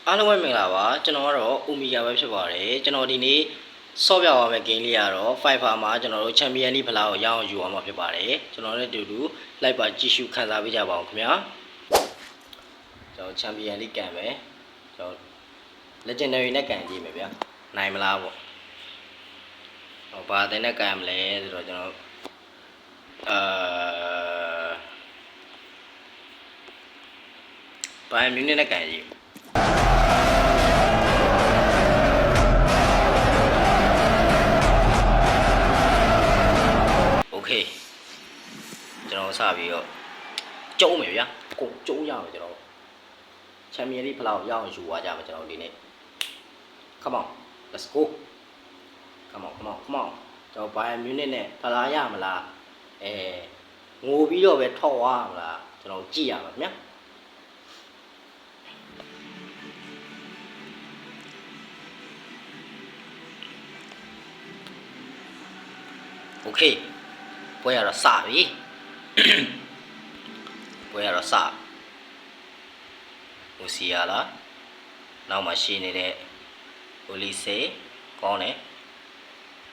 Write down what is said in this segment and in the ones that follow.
အားလုံးပဲမင်္ဂလာပါကျွန်တော်ကတော့ Omega ပဲဖြစ်ပါတယ်ကျွန်တော်ဒီနေ့ဆော့ပြသွားမယ့် game လေးကတော့ Fiverr မှာကျွန်တော်တို့ Champion League ဖလားကိုရအောင်ယူအောင်မှာဖြစ်ပါတယ်ကျွန်တော်လည်းအတူတူ like ပါကြည့်ရှုခန်းစားပေးကြပါအောင်ခင်ဗျာကျွန်တော် Champion League ကန်မယ်ကျွန်တော် Legendary နဲ့ကန်ကြည့်မယ်ဗျာနိုင်မလားပေါ့ဟောဘာတဲ့နဲ့ကန်မလဲဆိုတော့ကျွန်တော်Bayern Munich နဲ့ကန်ကြည့်ကျွန်တော်စပြီးတော့ကျုံးမယ်ဗျာကိုကျုံးရအောင်ကျွန်တော် Champion League ဖလားကိုရအောင်ယူသွားကြမယ်ကျွန်တော်ဒီနေ့ Come on let's go come on ကျွန်တော် Bayern Munich နဲ့ဖလားရမလားငိုပြီးတော့ပဲထောက်သွားမလားကျွန်တော်ကြည့်ရမှာခင်ဗျာโอเคပွဲရတော့စပြီပွဲရတော့စဟိုစီရလားနောက်မှရှင်းနေတဲ့ဟိုလီစေကောင်းတယ်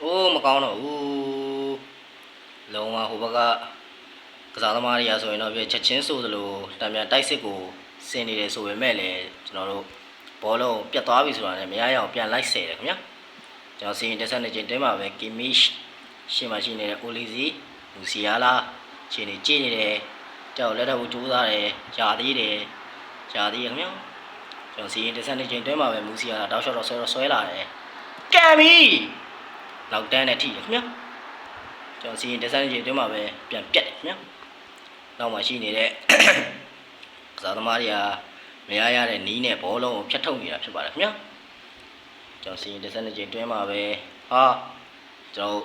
အိုးမကောင်းတော့ဘူးလုံးဝဟိုဘက်ကကစားသမားတွေကဆိုရင်တော့ပြချက်ချင်းဆိုသလိုတံမြန်တိုက်စစ်ကိုဆင်နေတယ်ဆိုပေမဲ့လည်းကျွန်တော်တို့ဘောလုံးပြတ်သွားပြီဆိုတာနဲ့မရရအောင်ပြန်လိုက်ဆယ်တယ်ခင်ဗျာကျွန်တော်စီရင်တက်ဆက်နေချိန်တင်းမှာပဲကီမစ်ရှင်းမရှိနေတဲ့အိုလီစီမူစီယာလာခြေနေကြည့်နေတယ်ကြောက်လက်တော့ကြိုးစားတယ်ယာသေးတယ်ခင်ဗျာကျွန်တော်စီရင်တက်ဆက်နေချိန်တင်းမှာပဲမူစီယာလာတောက်လျှောက်တော့ဆွဲလာတယ်ကံပြီနောက်တန်းနဲ့ထိတယ်ခင်ဗျာကျွန်တော်စီရင်တက်ဆက်နေချိန်တင်းမှာပဲပြန်ပြတ်တယ်ခင်ဗျာနောက်မှရှိနေတဲ့ကစားသမားတွေကမရရတဲ့နီးနဲ့ဘောလုံးကိုဖြတ်ထုတ်နေတာဖြစ်ပါတယ်ခင်ဗျာကျွန်တော်စီရင်တက်ဆက်နေချိန်တွင်းမှာပဲကျွန်တော်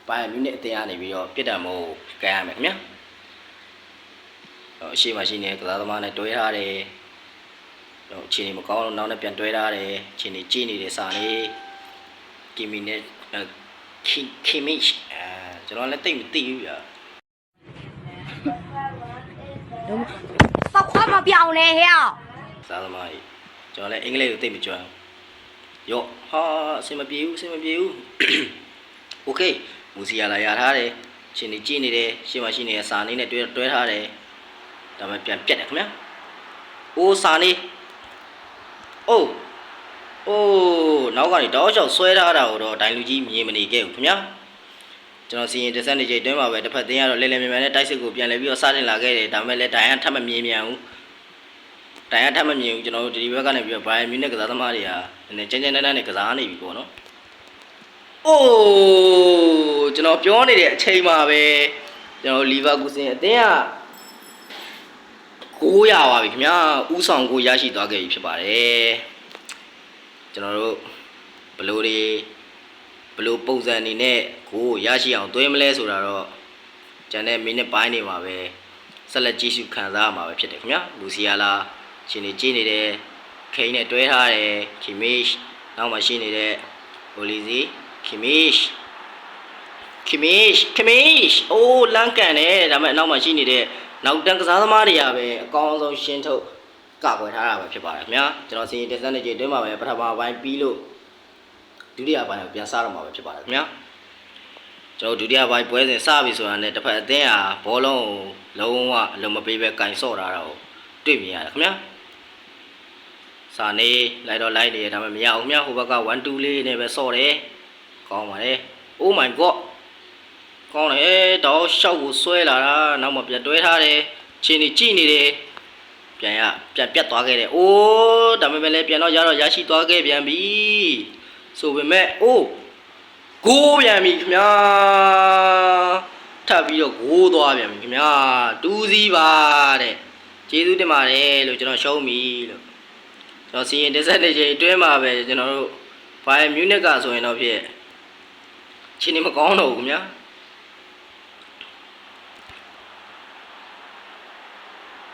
Bayern Munichအသင်းကနေပြီးတော့ပြစ်ဒဏ်မို့ကန်ရမယ်ခင်ဗျာအရှိမရှိနေကစားသမားနဲ့တွဲထားတယ်အခြေအနေမကောင်းလို့နောက်နဲ့ပြန်တွဲထားတယ်အခြေအနေကြည့်နေတဲ့စာလေးကီမီနဲ့ခီမစ်ကျွန်တော်လည်းတိတ်မသိဘူးဗျာဘာခွာမပြောင်းလဲဟဲ့စားသမားကြီးကျွန်တော်လည်းအင်္ဂလိပ်ကိုသိမကျွမ်းရော့ဟာအဆင်မပြေဘူးโอเคမူစီယာလာရထားတယ်ရှင်နေကြည့်နေတယ်ရှင်းမရှိနေတဲ့စာနေနဲ့တွဲထားတယ်ဒါမှပြန်ပြတ်တယ်ခင်ဗျာအိုးစာနေအိုးနောက်ကနေတောက်လျှောက်ဆွဲထားတာကိုတော့ဒိုင်လူကြီးမြင်မနေခဲ့ဘူးခင်ဗျာကျွန်တော်စီရင်တက်ဆက်နေချိန်တွင်းမှာပဲတစ်ဖက်သင်းကတော့လဲလဲမြန်မြန်နဲ့တိုက်စစ်ကိုပြန်လဲပြီးတော့စတင်လာခဲ့တယ်ဒါပေမဲ့လည်းဒိုင်ကထပ်မမြင်မြန်ဘူးကျွန်တော်တို့ဒီဘက်ကနေပြီးတော့ Bayern Munich ကစားသမားတွေကနည်းကျန်းနဲ့ကစားနေပြီပေါ့နော်အိုးကျွန်တော်ပြောနေတဲ့အချိန်မှာပဲကျွန်တော်လီဗာကူဆင်အသင်းက900ပါပြီခင်ဗျာဥဆောင်ကိုရရှိသွားခဲ့ပြီဖြစ်ပါတယ်ကျွန်တော်တို့ဘလို့ပုံစံအနေနဲ့ကိုရရှိအောင်သွင်းမလဲဆိုတာတော့ကျန်တဲ့မိနစ်ပိုင်းတွေမှာပဲဆက်လက်ကြည့်ရှုခံစားရမှာပဲဖြစ်တယ်ခင်ဗျာလူစီယာလာရှင်နေကြည့်နေတယ်ခိန်းနဲ့တွဲထားတယ်ခီမစ်နောက်မှရှိနေတဲ့ဟိုလီစီခီမစ်အိုးလမ်းကန်တယ်ဒါပေမဲ့နောက်မှရှိနေတဲ့နောက်တန်းကစားသမားတွေကပဲအကောင်းဆုံးရှင်းထုတ်ကကွယ်ထားတာပဲဖြစ်ပါတယ်ခင်ဗျာကျွန်တော်စီရင်တက်ဆက်နေကြတွင်းမှာပဲပထမပိုင်းပြီးလို့ဒုတိယပိုင်းကိုပြန်စတော့မှာပဲဖြစ်ပါတယ်ခင်ဗျာကျွန်တော်ဒုတိယပိုင်းပွဲစဉ်စပြီဆိုတာနဲ့တစ်ဖက်အသင်းဟာဘောလုံးကိုလုံးဝအလုံးမပေးပဲကင်ဆော့ထားတာကိုတွေ့မြင်ရတယ်ခင်ဗျာစာနေလိုက်တော့လိုက်နေဒါပေမဲ့မရအောင်ခင်ဗျာဟိုဘက်က1 2လေးနဲ့ပဲဆော့တယ်ကောင်းပါတယ် Oh my god ကောင်းတယ်တော့ရှောက်ကိုဆွဲလာတာနောက်မှပြန်တွဲထားတယ်ချင်းနေကြည့်နေတယ်ပြန်ပြတ်သွားခဲ့တယ်အိုးဒါပေမဲ့လည်းပြန်တော့ရရှိသွားခဲ့ပြန်ပြီဆိုပေမဲ့အိုးဂိုးပြန်ပြီခင်ဗျာထပ်ပြီးတော့ဂိုးသွားပြန်ပြီခင်ဗျာ2-0ပါတဲ့ကျေးဇူးတင်ပါတယ်လို့ကျွန်တော်ရှုံးပြီလို့ကျွန်တော်စီရင်တက်ဆက်နေချိန်အတွင်းမှာပဲကျွန်တော်တို့ Bayern Munich ကဆိုရင်တော့ဖြစ်ချင်းနေမကောင်းတော့ဘူးခင်ဗျာ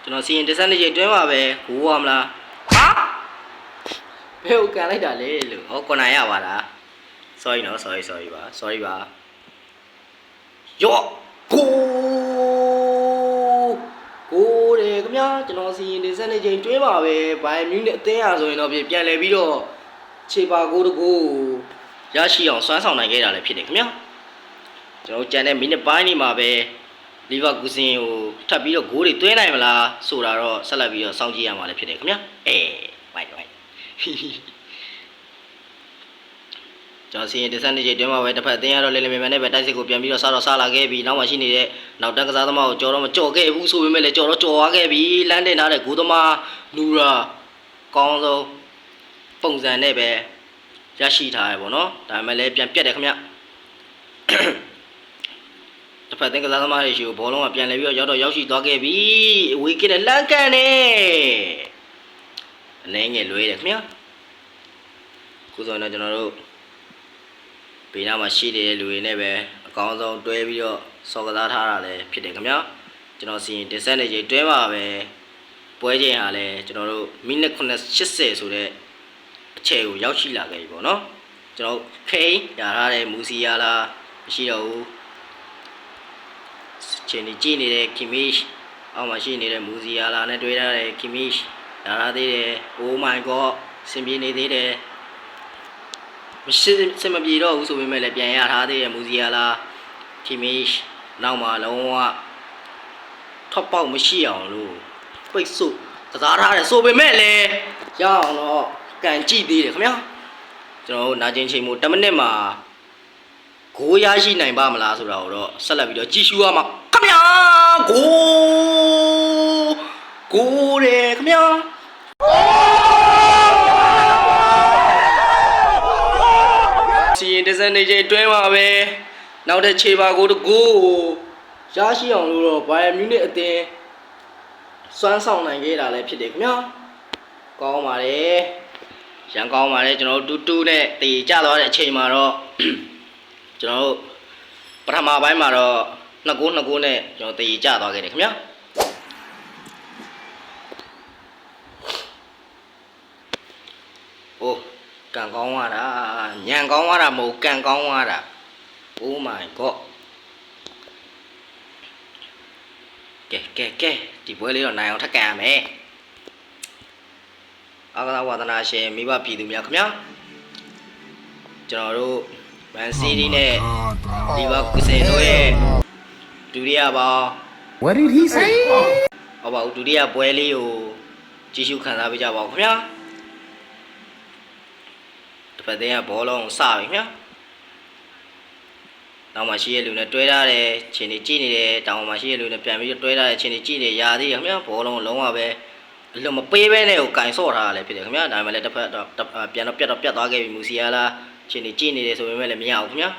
ကျွန်တော်စီရင်တက်ဆက်နေချိန်တွင်းမှာပဲဂိုးရမလားဘယ်ကိုကန်လိုက်တာလဲလို့ဟောကွန်နာရပါလား sorry နော် sorry ပါရော့ဂိုးတယ်ခင် ဗျာကျွန်တော်စီရင်တင်ဆက်နေချိန်တွင်းပါပဲဘိုင်မြူးနဲ့အသင်းရဆိုရင်တော့ပြန်လဲပြီးတော့ခြေပါကိုတကူရရှိအောင်စွမ်းဆောင်နိုင်ခဲ့တာလည်းဖြစ်တယ်ခင်ဗျာကျွန်တော်ကြံတဲ့မိနစ်ပိုင်းနေမှာပဲလီဗာပူးစင်ကိုထပ်ပြီးတော့ဂိုးတွေသွင်းနိုင်မလားဆိုတာတော့ဆက်လက်ပြီးတော့စောင့်ကြည့်ရမှာလည်းဖြစ်တယ်ခင်ဗျာဘိုင်ကျွန်တော်စီရင်တင်ဆက်နေချိန်တွင်းမှာပဲတစ်ဖက်အသင်းရတော့လေလေမြန်မြန်နဲ့ပဲတိုက်စစ်ကိုပြန်ပြီးတော့စားလာခဲ့ပြီးနောက်မှရှိနေတဲ့နောက်တန်းကစားသမားကိုကြော်တော့မကြော်ခဲ့ဘူးဆိုပေမဲ့လည်းကြော်သွားခဲ့ပြီးလမ်းတင်ထားတဲ့ဂိုးသမားနူရာကောင်းဆုံးပုံစံနဲ့ပဲရရှိထားရပေါ့နော်ဒါပေမဲ့လည်းပြန်ပြတ်တယ်ခင်ဗျတစ်ဖက်အသင်းကစားသမားတွေရှိကိုဘောလုံးကပြန်လဲပြီးတော့ရောက်ရှိသွားခဲ့ပြီးဝေးကတဲ့လမ်းကန်နဲ့အနေငယ်လွဲတယ်ခင်ဗျခုဆိုတော့ကျွန်တော်တို့ဘေးနားမှာရှိနေတဲ့လူတွေနဲ့ပဲအကောင်းဆုံးတွဲပြီးတော့စော်ကစားထားတာလည်းဖြစ်တယ်ခင်ဗျာကျွန်တော်စီရင်တင်ဆက်နေချိန်တွဲပါပဲပွဲချိန်ဟာလည်းကျွန်တော်တို့မိနစ်80ဆိုတဲ့အချိန်ကိုရောက်ရှိလာခဲ့ပြီပေါ့နော်ကျွန်တော်ခိန်ရထားတဲ့မူစီယာလာမရှိတော့ဘူးချိန်ကြီးကြည့်နေတဲ့ကီမီရှ်အောက်မှာရှိနေတဲ့မူစီယာလာနဲ့တွဲထားတဲ့ကီမီရှ်ရထားသေးတယ် Oh my god စင်ပြေနေသေးတယ်မရှိစမပြေတော့ဘူးဆိုပေမဲ့လည်းပြန်ရထားသေးတယ်မူစီယာလာကီမီရှ်နောက်မှာလုံးဝထောက်ပေါက်မရှိအောင်လို့ပိတ်ဆို့ကစားထားတယ်ဆိုပေမဲ့လည်းရအောင်တော့ကန်ကြည့်သေးတယ်ခင်ဗျာကျွန်တော်တို့နာကျင်ချိန်မို့10မိနစ်မှာဂိုးရရှိနိုင်ပါမလားဆိုတာကိုတော့ဆက်လက်ပြီးတော့ကြည့်ရှုရမှာခင်ဗျာဂိုးတယ်ခင်ဗျာစီရင်တစ်စက်နေချိန်တွဲမှာပဲနောက်တဲ့ခြေပါကိုတကူရရှိအောင်လို့တော့ဘိုင်ယန်မြူးနစ်အသင်းစွမ်းဆောင်နိုင်ခဲ့တာလည်းဖြစ်တယ်ခင်ဗျာကောင်းပါတယ်ရန်ကောင်းပါတယ်ကျွန်တော်တို့တူးနဲ့တည်ကြသွားတဲ့အချိန်မှာတော့ကျွန်တော်တို့ပထမပိုင်းမှာတော့2-9နဲ့ကျွန်တော်တည်ကြသွားခဲ့တယ်ခင်ဗျာအိုးကန်ကောင်းသွားတာညံကောင်းသွားတာမဟုတ်ကန်ကောင်းသွားတာ Oh my god ကဲဒီပွဲလေးတော့နိုင်အောင်ထပ်ကန်ရမယ်အကဝါဒနာရှင်မိဘပြည်သူများခင်ဗျာကျွန်တော်တို့မန်စီးတီးနဲ့လီဗာပူးစင်တို့ရဲ့ဒုတိယပေါင်း What did he say? ဟောပါဦးဒုတိယပွဲလေးကိုကြည့်ရှုခံစားပေးကြပါဦးခင်ဗျာတစ်ဖက်တည်းကဘောလုံးစပြီခင်ဗျာနောက်မှရှိရလူနဲ့တွဲထားတယ်ခြေနေကြည့်နေတယ်တောင်မှရှိရလူနဲ့ပြန်ပြီးတွဲထားတယ်ခြေနေကြည့်နေရာသေးတယ်ခင်ဗျာဘောလုံးလုံးဝပဲအလွန်မပေးဘဲနဲ့ကိုကင်ဆော့ထားရလဲဖြစ်တယ်ခင်ဗျာဒါပေမဲ့လည်းတစ်ဖက်တော့ပြန်တော့ပြတ်သွားခဲ့ပြီမူစီယာလာခြေနေကြည့်နေတယ်ဆိုပေမဲ့လည်းမရဘူးခင်ဗျာ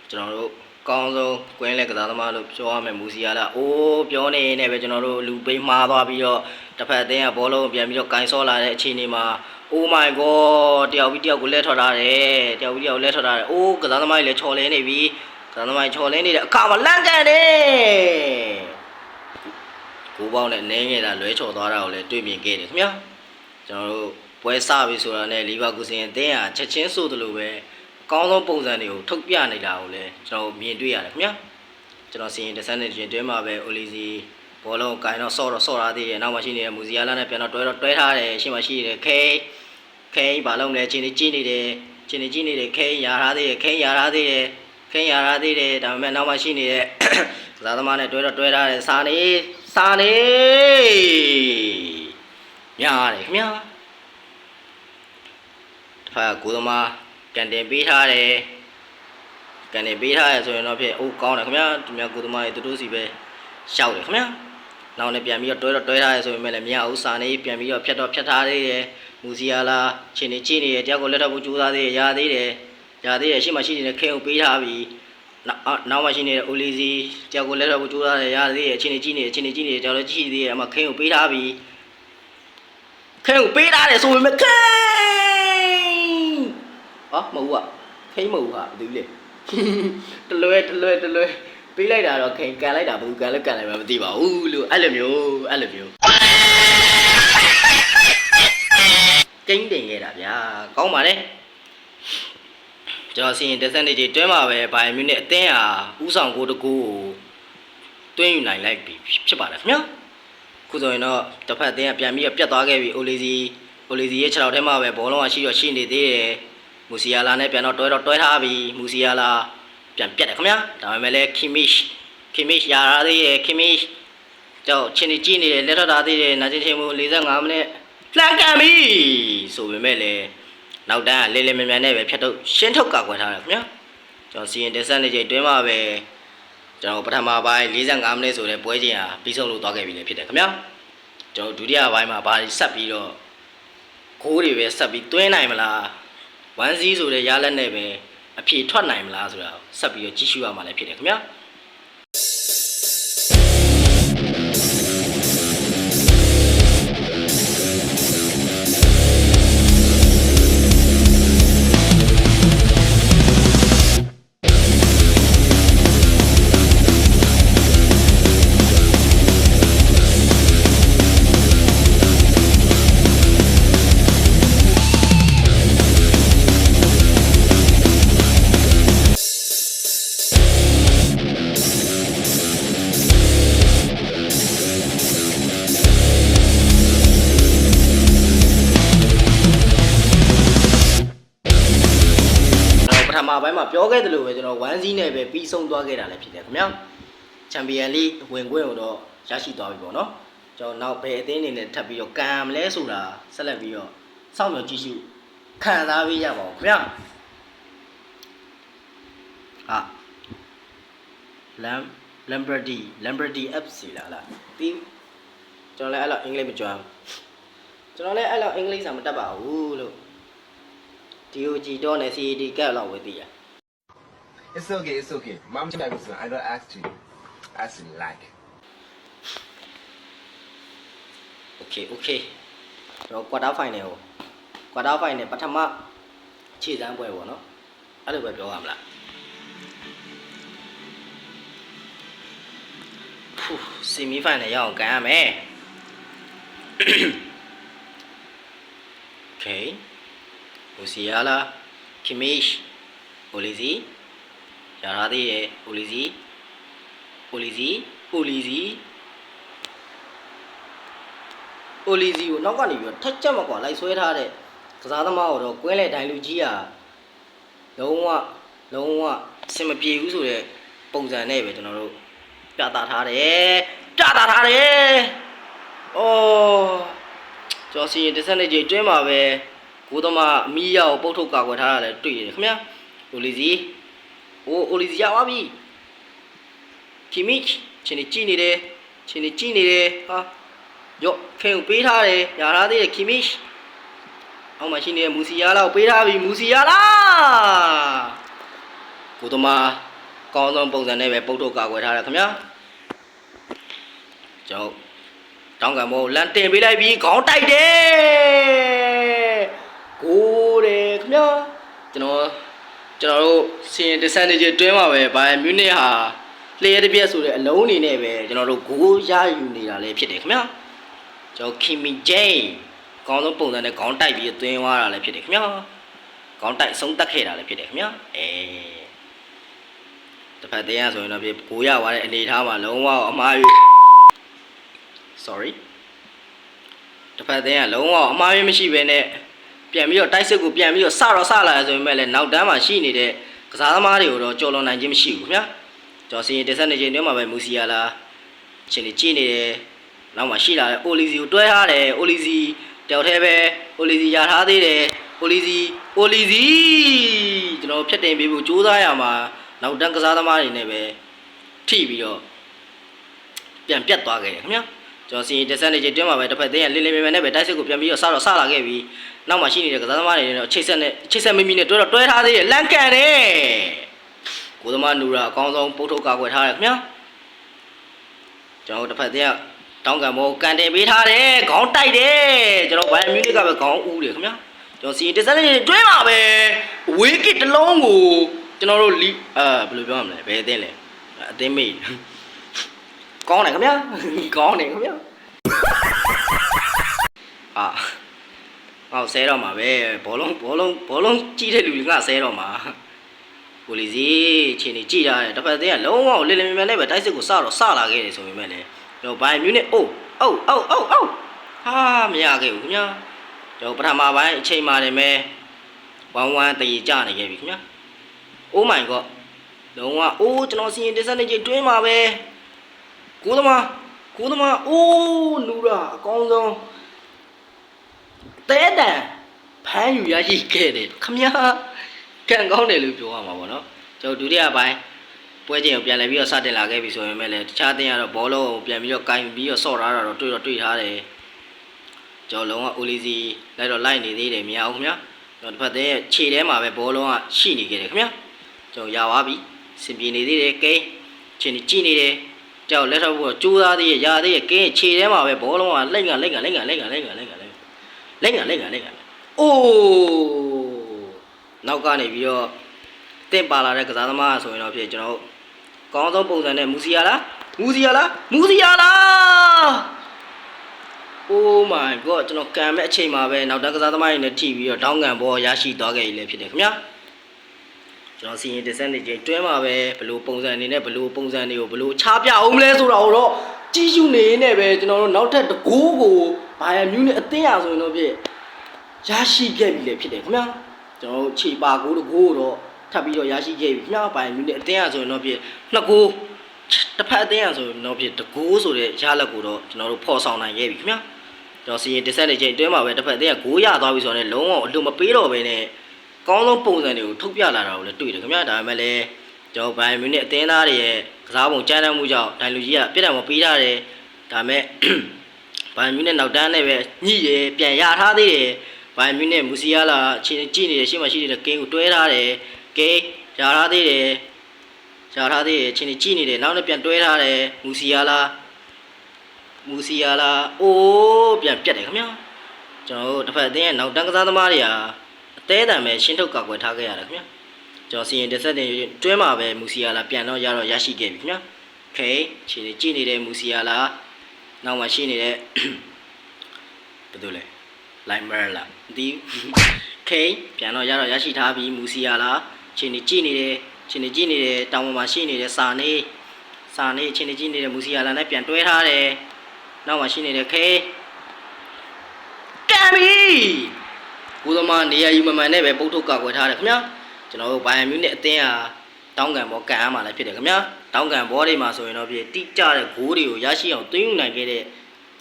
ကျွန်တော်တို့ကောင်းဆုံးကွင်းလက်ကစားသမားလို့ပြောရမယ်မူစီယာလာအိုးပြောနေနေပဲကျွန်တော်တို့လူပိန်းမှားသွားပြီးတော့တစ်ဖက်အသင်းကဘောလုံးပြန်ပြီးတော့ကင်ဆော့လာတဲ့အခြေအနေမှာOh my god တယောက်ပြီးတယောက်ကိုလဲထွက်ထားတယ်တယောက်ပြီးတယောက်လဲထွက်ထားတယ်အိုးကစားသမားကြီးလည်းချော်လဲနေပြီကစားသမားကြီးချော်လဲနေတဲ့အခါမှာလန့်ကန်တယ်ကိုပေါင်းနဲ့နင်းငယ်တာလွဲချော်သွားတာကိုလည်းတွေ့မြင်ခဲ့တယ်ခင်ဗျာကျွန်တော်တို့ပွဲစပြီဆိုတာနဲ့လီဗာပူးစင်အသင်းဟာချက်ချင်းဆိုသလိုပဲအကောင်းဆုံးပုံစံတွေကိုထုတ်ပြနေတာကိုလည်းကျွန်တော်မြင်တွေ့ရတယ်ခင်ဗျာကျွန်တော်စီရင်တစ်စက်နဲ့တွင်းမှာပဲအိုလီစီဘောလုံးကိုင်တော့ဆော့ရသေးတယ်နောက်မှရှိနေတဲ့မူစီယာလာနဲ့ပြန်တော့တွဲထားတယ်ရှေ့မှာရှိနေတဲ့ခိန်ဘာလုံးလဲချင်းကြည့်နေတယ်ခိန်ရထားသေးတယ်ဒါပေမဲ့နောက်မှရှိနေတဲ့ကစားသမားနဲ့တွဲထားတယ်စာနေများတယ်ခင်ဗျာတစ်ဖက်ကကိုသမားကန်တင်ပေးထားတယ်ဆိုရင်တော့ဖြစ်အိုးကောင်းတယ်ခင်ဗျာဒီများကိုသမားတွေတူစီပဲရှောက်တယ်ခင်ဗျာနောက်နဲ့ပြန်ပြီးတော့တွဲထားရဆိုပေမဲ့လည်းမရဘူးစာနေပြန်ပြီးတော့ဖြတ်ထားသေးတယ်မူစီယာလာချင်းနေကြည့်နေတယ်တယောက်ကိုလက်ထပ်ဖို့ကြိုးစားသေးတယ်ရသေးတယ်ရှေ့မှာရှိနေတဲ့ခဲကိုပေးထားပြီးနောက်မှရှိနေတဲ့အိုလီစီတယောက်ကိုလက်ထပ်ဖို့ကြိုးစားတယ်ရသေးတယ်ချင်းနေကြည့်နေတယ်တယောက်လည်းကြည့်သေးတယ်အမှခဲကိုပေးထားပြီးခဲကိုပေးထားတယ်ဆိုပေမဲ့ခဲမဟုတ်ဘူးခဲမဟုတ်ဘူးဟာဒီလေတလွဲပေးလိုက်တာတော့ခင်ကန်လိုက်တာဘူးကန်လည်းကန်လိုက်မှမသိပါဘူးလို့အဲ့လိုမျိုးကိန်းတင်ခဲ့တာဗျာကောင်းပါလေကျွန်တော်စီရင်တစ်စက်နေကြီးတွဲမှာပဲဘိုင်မြူးနဲ့အသင်းဟာဥဆောင်ကိုတကူကိုတွင်းယူနိုင်လိုက်ပြီဖြစ်ပါတယ်ခင်ဗျာ ခုဆိုရင်တော့တစ်ဖက်အသင်းကပြန်ပြီးတော့ပြတ်သွားခဲ့ပြီအိုလီစီရဲ့ခြေထောက်ထဲမှာပဲဘောလုံးကရှိနေသေးတယ်မူစီယာလာနဲ့ပြန်တော့တွဲထားပြီမူစီယာလာပြန်ပြတ်တယ်ခင်ဗျာဒါပေမဲ့လည်းခီမစ်ရာရသေးရဲ့ခီမစ်ကြောက်ချင်းကြည့်နေတယ်လက်ထပ်ထားသေးတယ်နာကျင်ချင်းမှု45မိနစ်လှမ်းကန်ပြီဆိုပေမဲ့လည်းနောက်တန်းကလေမြန်နဲ့ပဲဖြတ်ထုတ်ရှင်းထုတ်ကာကွယ်ထားတယ်ခင်ဗျာကျွန်တော်စီရင်တက်ဆက်နေချိန်တွင်းမှာပဲကျွန်တော်ပထမပိုင်း45မိနစ်ဆိုတဲ့ပွဲချိန်ဟာပြီးဆုံးလို့သွားခဲ့ပြီလေဖြစ်တယ်ခင်ဗျာကျွန်တော်ဒုတိယပိုင်းမှာဘာဆက်ပြီးတော့ခိုးတွေပဲဆက်ပြီးတွင်းနိုင်မလား1-0ဆိုတဲ့ရလက်နဲ့ပဲအဖြေထွက်နိုင်မလားဆိုတာဆက်ပြီးတော့ကြည့်ရှုရမှာလည်းဖြစ်တယ်ခင်ဗျာပထမပိုင်းမှာပြောခဲ့သလိုပဲကျွန်တော်1-0နဲ့ပဲပြီးဆုံးသွားခဲ့တာလည်းဖြစ်တယ်ခင်ဗျာချန်ပီယံလိဝင်ခွင့်ကိုတော့ရရှိသွားပြီပေါ့နော်ကျွန်တော်နောက်ဘယ်အသင်းအနေနဲ့ထပ်ပြီးတော့ကန်မလဲဆိုတာဆက်လက်ပြီးတော့စောင့်မျှော်ကြည့်ရှုခံစားပေးကြပါဦးခင်ဗျာLamberti FC လားပြီးကျွန်တော်လည်းအဲ့လောက်အင်္ဂလိပ်မကျွမ်းကျွန်တော်လည်းအဲ့လောက်အင်္ဂလိပ်စာမတတ်ပါဘူးလို့DOG တော့နဲ့ CAD ကတ်လောက်ဝယ်သိရ It's okay. Mom, I don't ask you. Ask you like. Okay. ကျွန်တော် quarter final ပထမခြေစမ်းပွဲပေါ့နော်အဲ့လိုပဲပြောရမလားsemi final ရအောင်ကန်ရမယ် Okay Musiala Kimmich Olise ရထားသေးရဲ့ Olise ကိုနောက်ကနေပြီးတော့ထက်ချက်မကွာလိုက်ဆွဲထားတဲ့ကစားသမားတော့ကွင်းလေဒိုင်လူကြီးอ่ะလုံးဝအဆင်မပြေဘူးဆိုတဲ့ပုံစံနဲ့ပဲကျွန်တော်တို့ပြသထားတယ်အော်ကျော်စီရင်တစ်ဆက်နေကြတွင်းမှာပဲကိုသမားအမီးရောက်ပုတ်ထုတ်ကာကွယ်ထားတာလည်းတွေ့ရတယ်ခင်ဗျာအိုလီစီရပါပြီခီမစ်ချင်းကြည့်နေတယ်ဟာရော့ခဲကိုပေးထားတယ်ရထားသေးတယ်ခီမစ်အောက်မှာရှိနေတဲ့မူစီယာလာကိုပေးထားပြီမူစီယာလာကိုသမားကောင်းဆုံးပုံစံနဲ့ပဲပုတ်ထုတ်ကာကွယ်ထားတယ်ခင်ဗျာကျောင်းတောင်းကံမို့လန်တင်ပေးလိုက်ပြီးခေါင်းတိုက်တယ်ကိုတယ်ခင်ဗျာကျွန်တော်တို့စီရင်တစ်ဆန်နေကြတွင်းမှာပဲဘိုင်မြူနစ်ဟာလျှက်တစ်ပြက်ဆိုတဲ့အလုံးအနေနဲ့ပဲကျွန်တော်တို့ဂိုးရယူနေတာလည်းဖြစ်တယ်ခင်ဗျာကျွန်တော်ခီမီဂျိန်းကောင်းဆုံးပုံစံနဲ့ခေါင်းတိုက်ပြီးသွင်းသွားတာလည်းဖြစ်တယ်ခင်ဗျာခေါင်းတိုက်ဆုံးတက်ခဲ့တာလည်းဖြစ်တယ်ခင်ဗျာတစ်ဖက်တရားဆိုရင်တော့ဂိုးရသွားတဲ့အနေအထားမှာလုံးဝအမှားsorry တစ်ဖက်သေးကလုံးဝအမှားရမရှိဘဲနဲ့ပြန်ပြီးတော့တိုက်စစ်ကိုပြန်ပြီးတော့စလာဆိုပေမဲ့လည်းနောက်တန်းမှာရှိနေတဲ့ကစားသမားတွေကိုတော့ကြော်လွန်နိုင်ခြင်းမရှိဘူးခင်ဗျာကျော်စီရင်တက်ဆက်နေချိန်တွင်းမှာပဲမူစီယာလာချင်းကြည့်နေတယ်နောက်မှာရှိလာတဲ့အိုလီစီကိုတွဲထားတယ်အိုလီစီတယောက်တည်းပဲအိုလီစီရထားသေးတယ်အိုလီစီကျွန်တော်ဖြတ်တင်ပေးဖို့ကြိုးစားရမှာနောက်တန်းကစားသမားတွေနဲ့ပဲထိပြီးတော့ပြန်ပြတ်သွားခဲ့တယ်ခင်ဗျာကျွန်တော်စီရင်တက်ဆက်နေချိန်တွင်းမှာပဲတစ်ဖက်သေးကလေးမြန်နဲ့ပဲတိုက်စစ်ကိုပြန်ပြီးတော့စလာခဲ့ပြီးနောက်မှာရှိနေတဲ့ကစားသမားတွေနဲ့ချိတ်ဆက်မိနဲ့တွဲထားသေးတယ်လန့်ကန်တယ်ကိုသမားနူရာအကောင်းဆုံးပုတ်ထုတ်ကာကွယ်ထားတယ်ခင်ဗျာကျွန်တော်တစ်ဖက်သေးကတောင်းကံမို့ကန်တင်ပေးထားတယ်ခေါင်းတိုက်တယ်ကျွန်တော်ဘိုင်မြူနစ်ကပဲခေါင်းဦးတယ်ခင်ဗျာကျွန်တော်စီရင်တက်ဆက်နေချိန်တွင်းမှာပဲဝေးကစ်တစ်လုံးကိုကျွန်တော်တို့ဘယ်လိုပြောရမလဲဘယ်အသင်းလဲအသင်းမေးကောင်းတယ်ခင်ဗျာဟောဆဲတော့မှာပဲဘောလုံးကြီးတဲ့လူကဆဲတော့မှာကိုလီစီချင်းကြည့်ထားတယ်တစ်ဖက်သေးကလုံးဝလေးမြန်နဲ့ပဲတိုက်စစ်ကိုစလာခဲ့တယ်ဆိုပေမဲ့လည်းကျွန်တော်ဘိုင်မြူနစ် အိုးဟာမရခဲ့ဘူးခင်ဗျာကျွန်တော်ပထမပိုင်းအချိန်မှနေမယ်1-1တည်ကြနေခဲ့ပြီခင်ဗျာ Oh my god လုံးဝအိုးကျွန်တော်စီရင်တက်ဆက်နေကြတွင်းမှာပဲကိုသမားအိုးလူရာအကောင်းဆုံးတဲတန်ဖမ်းယူရရှိခဲ့တယ်ခမညာကန်ကောင်းတယ်လို့ပြောရမှာပေါ့နော်ကျွန်တော်ဒုတိယပိုင်းပွဲချိန်ကိုပြန်လည်ပြီးတော့စတင်လာခဲ့ပြီဆိုရင်လည်းတခြားတင်းကတော့ဘောလုံးကိုပြန်ပြီးတော့ကင်ပြီးတော့ဆော့ထားတာတော့တွေ့ထားတယ်ကျွန်တော်လုံးဝအိုလီစီလိုက်တော့လိုက်နေသေးတယ်မရဘူးခင်ဗျာကျွန်တော်တစ်ဖက်တည်းခြေထဲမှာပဲဘောလုံးကရှိနေခဲ့တယ်ခင်ဗျာကျွန်တော်ရပါပြီစင်ပြေနေသေးတယ်ကိန်းချင်းကြည့်နေတယ်ကြောက်လက်ထောက်ဖို့ကြိုးစားသေးရသေးရဲ့ကိန်းခြေထဲမှာပဲဘောလုံးကလက်ကန်အိုးတနောက်ကနေပြီးတော့တင့်ပါလာတဲ့ကစားသမားဆိုရင်တော့ဖြစ်ကျွန်တော်ကောင်းဆုံးပုံစံနဲ့မူစီယာလား Oh my god ကျွန်တော်ကန်မဲ့အချိန်မှာပဲနောက်တန်းကစားသမားတွေနဲ့ထိပြီးတော့တောင်းကန်ဘောရရှိသွားခဲ့ရည်လည်းဖြစ်တယ်ခင်ဗျာကျွန်တော်စီရင်တစ်စက်နေချင်းတွဲမှာပဲဘလို့ပုံစံအနေနဲ့ဘလို့ပုံစံတွေကိုဘလို့ချပြအောင်မလဲဆိုတာတော့ကြီးစုနေနေပဲကျွန်တော်တို့နောက်ထပ်တကိုးကိုဘာရမျိုးနဲ့အသင်းရဆိုရင်တော့ဖြစ်ရရှိခဲ့ပြီလည်းဖြစ်တယ်ခင်ဗျာကျွန်တော်တို့ခြေပါကိုတကိုးတော့ထပ်ပြီးတော့ရရှိခဲ့ပြီခင်ဗျာဘာရမျိုးနဲ့အသင်းရဆိုရင်တော့ဖြစ်နှစ်ကိုးတစ်ဖက်အသင်းရဆိုရင်တော့ဖြစ်တကိုးဆိုတဲ့ရလက်ကိုတော့ကျွန်တော်တို့ဖော်ဆောင်နိုင်ခဲ့ပြီခင်ဗျာကျွန်တော်စီရင်တစ်ဆက်နေချင်းတွဲမှာပဲတစ်ဖက်အသင်းကဂိုးရသွားပြီဆိုတော့လည်းလုံးဝအလိုမပေးတော့ဘဲနဲ့ကောင်းဆုံးပုံစံတွေကိုထုတ်ပြလာတာကိုလည်းတွေ့တယ်ခင်ဗျာဒါပေမဲ့လည်းကျွန်တော်ဘိုင်မြူနစ်အသင်းသားတွေရဲ့ကစားပုံကြမ်းတမ်းမှုကြောင့်ဒိုင်လူကြီးကပြစ်ဒဏ်မပေးထားတယ်ဒါပေမဲ့ဘိုင်မြူနစ်နောက်တန်းနဲ့ပဲညှိတယ်ပြန်ရထားသေးတယ်ဘိုင်မြူနစ်မူစီယာလာချင်းကြည့်နေတယ်ရှေ့မှာရှိနေတဲ့ကင်းကိုတွဲထားတယ်ကင်းရထားသေးတယ်ချင်းကြည့်နေတယ်နောက်နဲ့ပြန်တွဲထားတယ်မူစီယာလာအိုးပြန်ပြတ်တယ်ခင်ဗျာကျွန်တော်တို့တစ်ဖက်အသင်းရဲ့နောက်တန်းကစားသမားတွေဟာအသေးတန်ပဲရှင်းထုတ်ကောက်ွယ်ထားခဲ့ရတယ်ခင်ဗျာကျွန်တော်စီရင်တစ်ဆက်တင်တွဲမှာပဲမူစီယာလာပြန်တော့ရရှိခဲ့ပြီခင်ဗျာโอเคချင်းကြည့်နေတဲ့မူစီယာလာနောက်မှရှိနေတဲ့ဘယ်လိုလဲလိုက်မာလာဒီโอเคပြန်တော့ရရှိထားပြီမူစီယာလာချင်းကြည့်နေတယ်တောင်ပေါ်မှာရှိနေတဲ့စာနေချင်းကြည့်နေတဲ့မူစီယာလာနဲ့ပြန်တွဲထားတယ်နောက်မှရှိနေတဲ့ခေကမ်ဘီကိုသမားနေရာယူမမှန်နဲ့ပဲပုတ်ထုတ်ကောက်ွယ်ထားတယ်ခင်ဗျာကျွန်တော်တို့ဘိုင်ယန်မြူနစ်အသင်းဟာတောင်းကန်ဘောကန်အားမှလည်းဖြစ်တယ်ခင်ဗျာတောင်းကန်ဘောတွေမှာဆိုရင်တော့ပြတိကျတဲ့ဂိုးတွေကိုရရှိအောင်သွင်းယူနိုင်ခဲ့တဲ့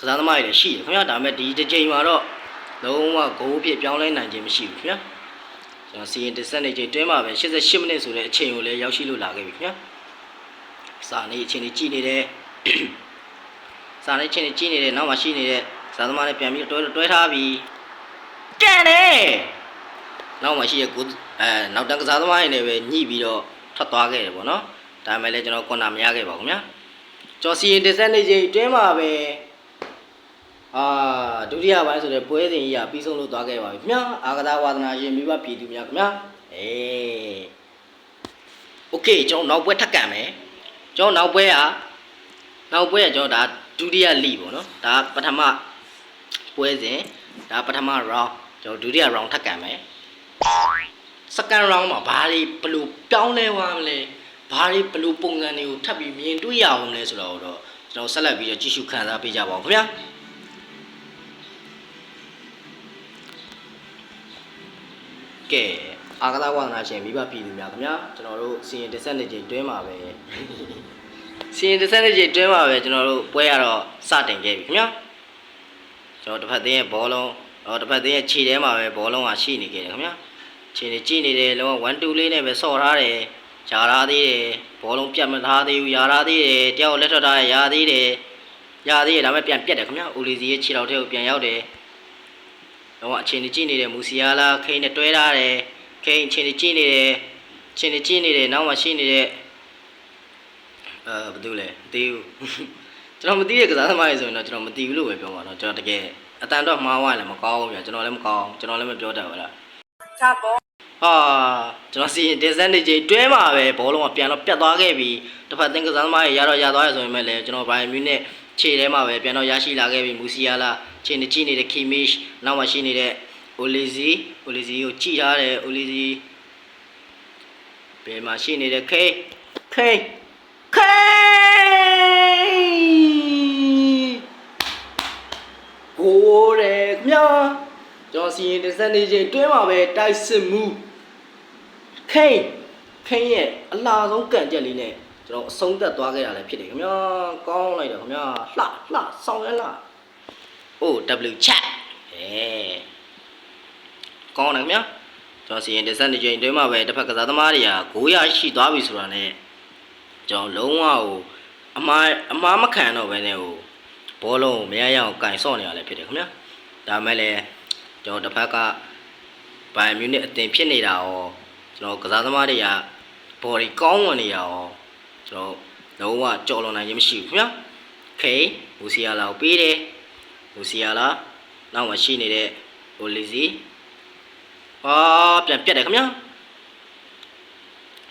ကစားသမားတွေလည်းရှိတယ်ခင်ဗျာဒါပေမဲ့ဒီတစ်ချိန်မှာတော့လုံးဝဂိုးဖြစ်ပြောင်းလဲနိုင်ခြင်းမရှိဘူးခင်ဗျာကျွန်တော်စီရင်တစ်ဆက်နေချိန်တွင်းမှာပဲ88မိနစ်ဆိုတဲ့အချိန်ကိုလည်းရောက်ရှိလို့လာခဲ့ပြီခင်ဗျာစာနေအချိန်ကြီးကြည့်နေတယ်စာနေချင်းကြည့်နေတယ်နောက်မှရှိနေတဲ့ဇာသမားနဲ့ပြန်ပြီးတွဲထားပြီးကန်တယ်နောက်မှရှိတဲ့ကိုနောက်တန်းကစားသမားတွေနဲ့ပဲညှိပြီးတော့ထွက်သွားခဲ့တယ်ပေါ့နော်ဒါပေမဲ့လည်းကျွန်တော်ကွန်တာမရခဲ့ပါဘူးခင်ဗျာကျော်စီရင်တစ်ဆက်နေချိန်တွင်းမှာပဲဒုတိယပိုင်းဆိုတဲ့ပွဲစဉ်ကြီးကပြီးဆုံးလို့သွားခဲ့ပါပြီခင်ဗျာအာကစားဝါသနာရှင်မိဘပြည်သူများခင်ဗျာโอเคကျွန်တော်နောက်ပွဲထပ်ကန်မယ်ကျွန်တော်နောက်ပွဲကကျွန်တော်ဒါဒုတိယလိပေါ့နော်ဒါပထမပွဲစဉ်ဒါပထမ round ကျွန်တော်ဒုတိယ round ထပ်ကန်မယ် second round မှာဘာတွေဘယ်လိုပြောင်းလဲသွားမလဲဘာတွေဘယ်လိုပုံစံတွေကိုထပ်ပြီးမြင်တွေ့ရအောင်လဲဆိုတော့ကျွန်တော်ဆက်လက်ပြီးတော့ကြည့်ရှုခန်းစားပေးကြပါဦးခင်ဗျာကဲအာကစားဝါသနာရှင်မိဘပြည်သူများခင်ဗျာကျွန်တော်တို့စီရင်တစ်ဆက်နေချိန်တွင်းမှာပဲစီရင်တစ်ဆက်နေချိန်တွင်းမှာပဲကျွန်တော်တို့ပွဲရတော့စတင်ခဲ့ပြီခင်ဗျာကျွန်တော်တစ်ဖက်သင်းရဲ့ဘောလုံးတစ်ဖက်သင်းရဲ့ခြေထဲမှာပဲဘောလုံးကရှိနေခဲ့တယ်ခင်ဗျာခြေနေကြည့်နေတယ်လုံးဝ1-2လေးနဲ့ပဲဆော့ထားတယ်ဂျာထားသေးတယ်ဘောလုံးပြတ်မထားသေးဘူးယာထားသေးတယ်တယောက်လက်ထွက်ထားရသေးတယ်ဒါပေမဲ့ပြန်ပြတ်တယ်ခင်ဗျာအိုလီစီရဲ့ခြေထောက်ထဲကိုပြန်ရောက်တယ်လုံးဝအခြေအနေကြည့်နေတယ်မူစီယာလာခိန်းနဲ့တွဲထားတယ်ခိန်းအခြေအနေကြည့်နေတယ်နောက်မှရှိနေတဲ့ဘာလို့လဲမသိဘူးကျွန်တော်မသိတဲ့ကစားသမားတွေဆိုရင်တော့ကျွန်တော်မသိဘူးလို့ပဲပြောပါတော့ကျွန်တော်တကယ်အတန်တော့မှားသွားရင်လည်းမကောင်းဘူးဗျာကျွန်တော်လည်းမကောင်းကျွန်တော်လည်းမပြောတတ်ဘူးလားချဘောကျွန်တော်စီရင်တင်ဆက်နေချိန်တွဲမှာပဲဘောလုံးကပြန်တော့ပြတ်သွားခဲ့ပြီတစ်ဖက်သင်းကစားသမားတွေရသွားရဆိုရင်လည်းကျွန်တော်ဘိုင်မြူနစ်ခြေထဲမှာပဲပြန်တော့ရရှိလာခဲ့ပြီမူစီယာလာခြေနေကြည့်နေတဲ့ခီမစ်နောက်မှရှိနေတဲ့အိုလီစီကိုကြည့်ထားတယ်အိုလီစီဘယ်မှာရှိနေတဲ့ခေ ကျွန်တော်စီရင်တင်ဆက်နေချိန်တွင်းမှာပဲတိုက်စစ်မှုခိန်းရဲ့အလားဆုံးကံကြက်လေးနဲ့ကျွန်တော်အဆုံးသက်သွားခဲ့ရလဲဖြစ်တယ်ခင်ဗျာကောင်းလိုက်တော့ခင်ဗျာလှဆောင်ရလား OW chat ကောင်းတယ်ခင်ဗျာကျွန်တော်စီရင်တင်ဆက်နေချိန်တွင်းမှာပဲတစ်ဖက်ကစားသမားတွေက900ရှိသွားပြီဆိုတာနဲ့ကျွန်တော်လုံးဝဟိုအမားမခံတော့ဘဲနဲ့ဟိုဘောလုံးကိုမရရအောင်ကင်ဆော့နေရလဲဖြစ်တယ်ခင်ဗျာဒါမဲ့လည်းကျွန်တော်တစ်ဖက်ကဘိုင်မြူနစ်အတင်ဖြစ်နေတာရောကျွန်တော်ကစားသမားတွေကဘော်ဒီကောင်းဝင်နေရရောကျွန်တော်လုံးဝကြော်လွန်နိုင်ခြင်းမရှိဘူးခင်ဗျာခေမူစီယာလာကိုပေးတယ်မူစီယာလာနောက်မှရှိနေတဲ့ဟိုလီစီပြန်ပြတ်တယ်ခင်ဗျာ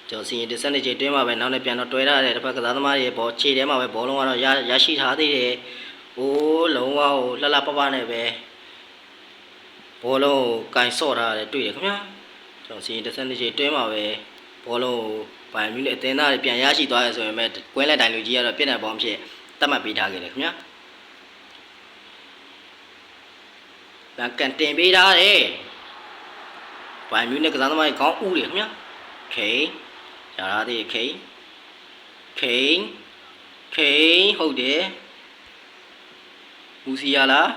ကျွန်တော်စီရင်တစ်စက်နေချိန်တွင်းမှာပဲနောက်နဲ့ပြန်တော့တွဲထားတယ်တစ်ဖက်ကစားသမားတွေဘောခြေထဲမှာပဲဘောလုံးကတော့ရရှိထားသေးတယ်ဟိုးလုံးဝဟိုလှပနဲ့ပဲဘောလုံးကိုကင်ဆော့ထားတယ်တွေ့တယ်ခင်ဗျာကျွန်တော်စီရင်တစ်စက်နေချိန်တွင်းမှာပဲဘောလုံးကိုဘိုင်မြူနဲ့အသင်းသားတွေပြန်ရရှိသွားရဆိုရင်ပဲကွဲလက်တိုင်လူကြီးကတော့ပြစ်ဒဏ်ပေါင်းဖြစ်တတ်မှတ်ပေးထားခဲ့တယ်ခင်ဗျာကန်တင်ပေးထားတယ်ဘိုင်မြူနဲ့ကစားသမားတွေခေါင်းဦးတယ်ခင်ဗျာခေရတာသေးခေဟုတ်တယ်မူစီယာလား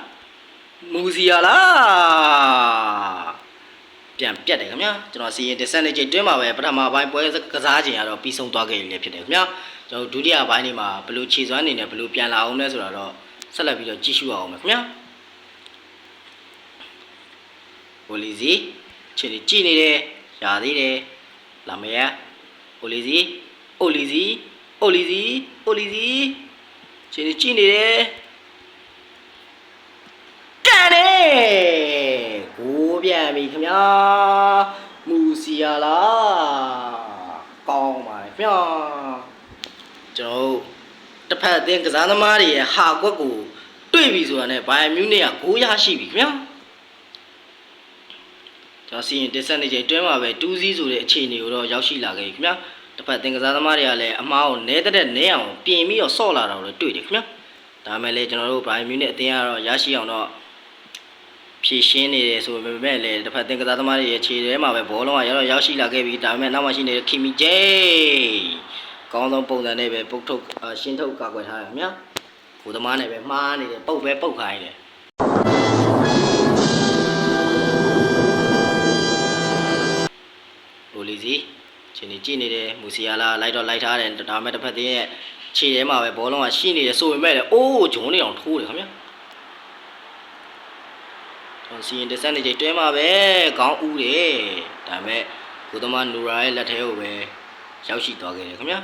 ပြန်ပြတ်တယ်ခင်ဗျာကျွန်တော်စီရင်တစ်ဆက်နေချိန်တွင်းမှာပဲပထမပိုင်းပွဲကစားချိန်ကတော့ပြီးဆုံးသွားခဲ့ပြီလေဖြစ်တယ်ခင်ဗျာကျွန်တော်ဒုတိယပိုင်းလေးမှာဘယ်လိုခြေစွမ်းနေနဲ့ဘယ်လိုပြန်လာအောင်လဲဆိုတာတော့ဆက်လက်ပြီးတော့ကြည့်ရှုအောင်မယ်ခင်ဗျာဟိုလီစီခြေကြည့်နေတယ်ရာသေးတယ်လာမရဟိုလီစီခြေကြည့်နေတယ်ကန်တယ်ကိုပြန်ပြီခင်ဗျာမူစီယာလာကောင်းပါလေခင်ဗျာကျွန်တော်တစ်ဖက်အသင်းကစားသမားတွေရဲ့ဟာကွက်ကိုတွေ့ပြီဆိုတာနဲ့ဘိုင်မြူနစ်က900ရှိပြီခင်ဗျာကျွန်တော်စီရင်တစ်ဆက်နေချိန်တွင်းမှာပဲ2-0ဆိုတဲ့အခြေအနေကိုတော့ရောက်ရှိလာခဲ့ပြီခင်ဗျာတစ်ဖက်အသင်းကစားသမားတွေကလည်းအမားကိုနဲအောင်ပြင်ပြီးတော့ဆော့လာတာကိုလည်းတွေ့တယ်ခင်ဗျာဒါမဲ့လည်းကျွန်တော်တို့ဘိုင်မြူနစ်အသင်းကတော့ရရှိအောင်တော့ဖြည့်ရှင်းနေတယ်ဆိုပေမဲ့လည်းတစ်ဖက်သင်ကစားသမားတွေရဲ့ခြေထဲမှာပဲဘောလုံးကရောက်ရှိလာခဲ့ပြီးဒါပေမဲ့နောက်မှရှိနေတဲ့ခီမီဂျေကောင်းဆုံးပုံစံနဲ့ပဲပုတ်ထုတ်ရှင်းထုတ်ကာကွယ်ထားတယ်ခင်ဗျာကိုသမားနဲ့ပဲမှားနေတယ်ပုတ်ခိုင်းတယ်လိုလီစီချင်းကြည့်နေတယ်မူစီယာလာလိုက်ထားတယ်ဒါပေမဲ့တစ်ဖက်သင်ရဲ့ခြေထဲမှာပဲဘောလုံးကရှိနေတယ်ဆိုပေမဲ့လည်းဂျုံနေအောင်ထိုးတယ်ခင်ဗျာစီရင်တစ်စက်နေချိန်တွဲမှာပဲခေါင်းဦးတယ်ဒါပေမဲ့ကိုသမားနူရာရဲ့လက်ထဲကိုပဲရောက်ရှိသွားခဲ့တယ်ခင်ဗျာ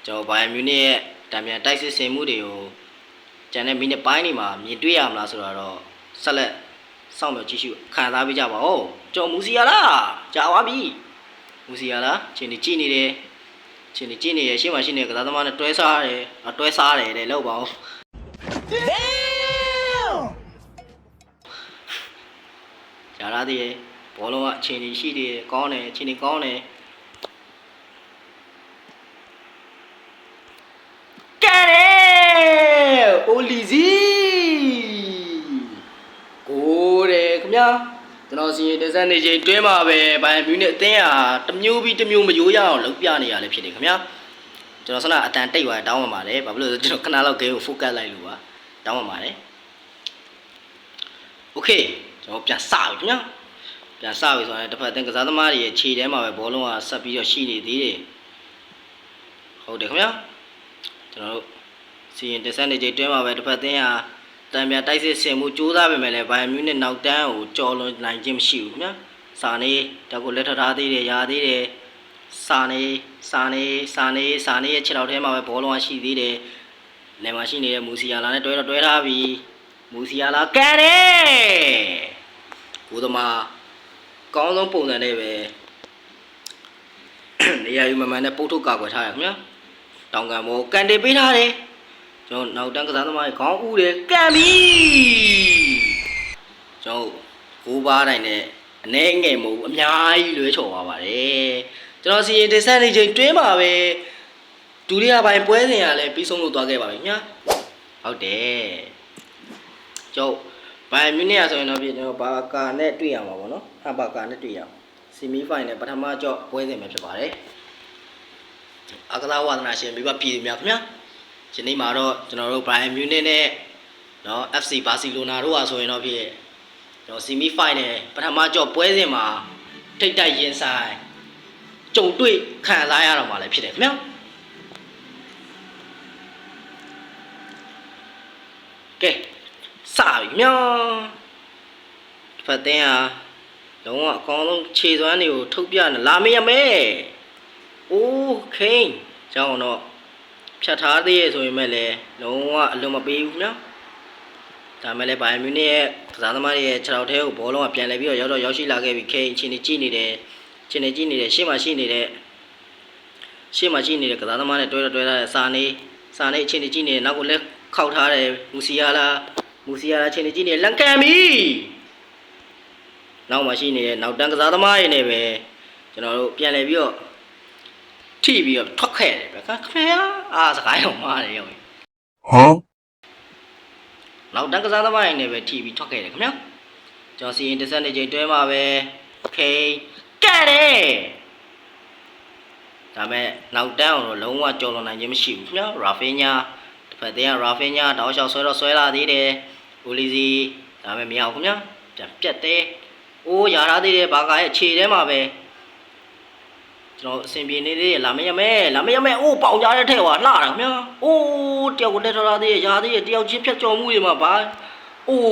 ကျွန်တော်ဘိုင်မြူနစ်ရဲ့တံပြန်တိုက်စစ်ဆင်မှုတွေကိုကျန်တဲ့မိနစ်ပိုင်းတွေမှာမြင်တွေ့ရမလားဆိုတော့ဆက်လက်စောင့်မျှော်ကြည့်ရှုခံစားပေးကြပါဦးကျွန်တော်မူစီယာလာကြာသွားပြီမူစီယာလာချင်းကြည့်နေတယ်ရှေ့မှာရှိနေတဲ့ကစားသမားနဲ့တွဲစားတယ်လေလောက်ပါဦးရတာဒီဘောလုံးကအချိန်ကြီးရှိသေးတယ်ကောင်းတယ်အချိန်ကြီးကောင်းတယ်ကဲတယ်အိုလီစီကိုတယ်ခင်ဗျာကျွန်တော်စီရင်တက်ဆက်နေချိန်တွင်းမှာပဲဘိုင်မြူနစ်အသင်းဟာတစ်မျိုးပြီးတစ်မျိုးမရိုးရအောင်လုပ်ပြနေရလဲဖြစ်တယ်ခင်ဗျာကျွန်တော်ဆန္ဒအတန်တိတ်သွားတောင်းပန်ပါတယ်ဘာဖြစ်လို့လဲကျွန်တော်ခဏလောက်ဂိမ်းကို focus လိုက်လို့ပါတောင်းပန်ပါတယ်โอเคကျွန်တော်ပြန်စပြီခင်ဗျာပြန်စပြီဆိုရင်တစ်ဖက်အသင်းကစားသမားတွေရဲ့ခြေထဲမှာပဲဘောလုံးကဆက်ပြီးတော့ရှိနေသေးတယ်ဟုတ်တယ်ခင်ဗျာကျွန်တော်တို့စီရင်တက်ဆက်နေချိန်တွင်းမှာပဲတစ်ဖက်အသင်းဟာတံပြန်တိုက်စစ်ဆင်မှုကြိုးစားပေမဲ့လည်းဘိုင်မြူနစ်နောက်တန်းကိုကြော်လွန်နိုင်ခြင်းမရှိဘူးခင်ဗျာစာနေတော့ကိုလက်ထထားသေးတယ်ရာသေးတယ်စာနေရဲ့ခြေထောက်ထဲမှာပဲဘောလုံးကရှိသေးတယ်လယ်မှာရှိနေတဲ့မူစီယာလာနဲ့တွဲထားပြီမူစီယာလာကန်တယ်ကိုသမားကောင်းဆုံးပုံစံနဲ့ပဲနေရာယူမှန်နဲ့ပုတ်ထုတ်ကာကွယ်ထားရခင်ဗျာတောင်ကံဘောကန်တင်ပေးထားတယ်ကျွန်တော်နောက်တန်းကစားသမားတွေခေါင်းဦးတယ်ကန်ပြီကျွန်တော်9ပါးတိုင်းနဲ့အနည်းငယ်မဟုတ်ဘူးအများကြီးလွဲချော်သွားပါတယ်ကျွန်တော်စီရင်တင်ဆက်နေချိန်တွင်းပါပဲဒုတိယပိုင်းပွဲစဉ်ကလည်းပြီးဆုံးလို့သွားခဲ့ပါပြီညာဟုတ်တယ် ကျော်ဘိုင်မြူနစ်ရဆိုရင်တော့ပြကျွန်တော်ဘာကာနဲ့တွေ့ရမှာပေါ့နော်ဟန်ဘာကာနဲ့တွေ့ရအောင်ဆီမီဖိုင်နဲ့ပထမကျော့ပွဲစဉ်ပဲဖြစ်ပါတယ်အကစားဝါသနာရှင်မိဘပြည်သူများခင်ဗျာဒီနေ့မှာတော့ကျွန်တော်တို့ဘိုင်မြူနစ်နဲ့နော် FC ဘာစီလိုနာတို့ဟာဆိုရင်တော့ဖြစ်ကျွန်တော်ဆီမီဖိုင်နဲ့ပထမကျော့ပွဲစဉ်မှာထိတ်တိုက်ရင်ဆိုင်ကြုံတွေ့ခံစားရတော့မှာလည်းဖြစ်တယ်ခင်ဗျာကဲစပြီမြောဖတ်တဲ့ဟာလုံးဝအကောင်းဆုံးခြေစွမ်းတွေကိုထုတ်ပြနေလာမရမဲโอเคကျောင်းတော့ဖြတ်ထားသေးရဆိုရင်မဲ့လည်းလုံးဝအလွန်မပေးဘူးနော်ဒါမဲ့လည်းဘိုင်မြူနစ်ရဲ့ကစားသမားတွေရဲ့ခြေထောက်ထဲကိုဘောလုံးကပြန်လဲပြီးတော့ရောက်ရှိလာခဲ့ပြီခေအချိန်ကြီးကြည့်နေတယ်ရှေ့မှာရှိနေတဲ့ကစားသမားနဲ့တွဲထားတဲ့စာနေအချိန်ကြီးနေနောက်ကိုလက်ခောက်ထားတယ်မူစီယာလာအချိန်ကြီးနေလန်ကန်ပြီနောက်မှာရှိနေတဲ့နောက်တန်းကစားသမားတွေနဲ့ပဲကျွန်တော်တို့ပြန်လဲပြီးတော့ထိပြီးတော့ထွက်ခဲ့တယ်ဗျာခင်ဗျာစကားရောမှားတယ်ရောဟမ်နောက်တန်းကစားသမားတွေနဲ့ပဲထိပြီးထွက်ခဲ့တယ်ခင်ဗျာကျွန်တော်စီရင်တစ်ဆက်နေချိန်တွဲမှာပဲခေကဲတယ်ဒါမဲ့နောက်တန်းအောင်တော့လုံးဝကြော်လွန်နိုင်ခြင်းမရှိဘူးခင်ဗျာရာဖေးညာတစ်ဖက်သေးကရာဖေးညာတောက်လျှောက်ဆွဲလာသေးတယ်အိုလီစီဒါမဲ့မရဘူးခင်ဗျာပြန်ပြတ်တယ်အိုးရထားသေးတယ်ဘာကာရဲ့ခြေထဲမှာပဲကျွန်တော်အစဉ်ပြေနေသေးတယ်လာမရမဲအိုးပေါင်ကြားတဲ့ထဲဟွာလှတာခင်ဗျာအိုးတယောက်ကိုတက်ထားသေးတယ်ရာသေးတယ်တယောက်ချင်းဖြတ်ကျော်မှုတွေမှာဘာအိုး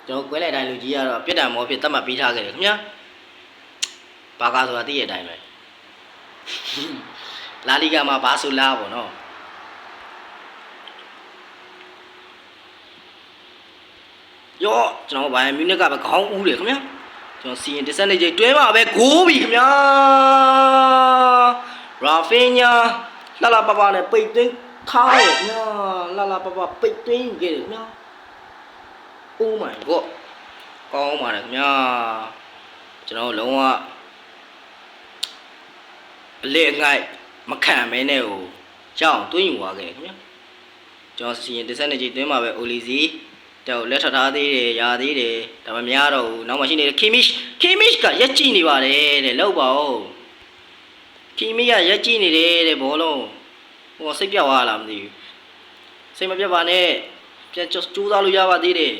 ကျွန်တော်ကွဲလိုက်တိုင်းလူကြီးကတော့ပြစ်ဒဏ်မောဖြစ်တတ်မှတ်ပေးထားခဲ့တယ်ခင်ဗျာဘာကာဆိုတာသိရတဲ့အတိုင်းပဲလာလီဂါမှာဘာဆိုလာပေါ့နော်ယောကျွန်တော်ဘိုင်မြူနစ်ကပဲခေါင်းဦးတယ်ခင်ဗျာကျွန်တော်စီရင်တစ်ဆက်နေကြတွဲမှာပဲဂိုးပြီခင်ဗျာရာဖေးညာလာပပနဲ့ပိတ်သွင်းထားရခင်ဗျာလာပပပိတ်သွင်းခဲ့တယ်ခင်ဗျာ Oh my god ကောင်းပါတယ်ခင်ဗျာကျွန်တော်လုံးဝအလေအငိုက်မခံမဲနဲ့ကိုကြောင်းတွင်းယူသွားခဲ့ခင်ဗျာကျွန်တော်စီရင်တစ်ဆက်နေကြတွင်းမှာပဲအိုလီစီတော့လက်ထထားသေးတယ်ရာသေးတယ်ဒါမှမရတော့ဘူးနောက်မှရှိနေတဲ့ခီမစ်ကရက်ကြည့်နေပါတယ်တဲ့လောက်ပါဦးခီမစ်ကရက်ကြည့်နေတယ်တဲ့ဘောလုံးဟိုစိတ်ပြောက်သွားလားမသိဘူးစိတ်မပြတ်ပါနဲ့ပြန်ကြိုးစားလို့ရပါသေးတယ်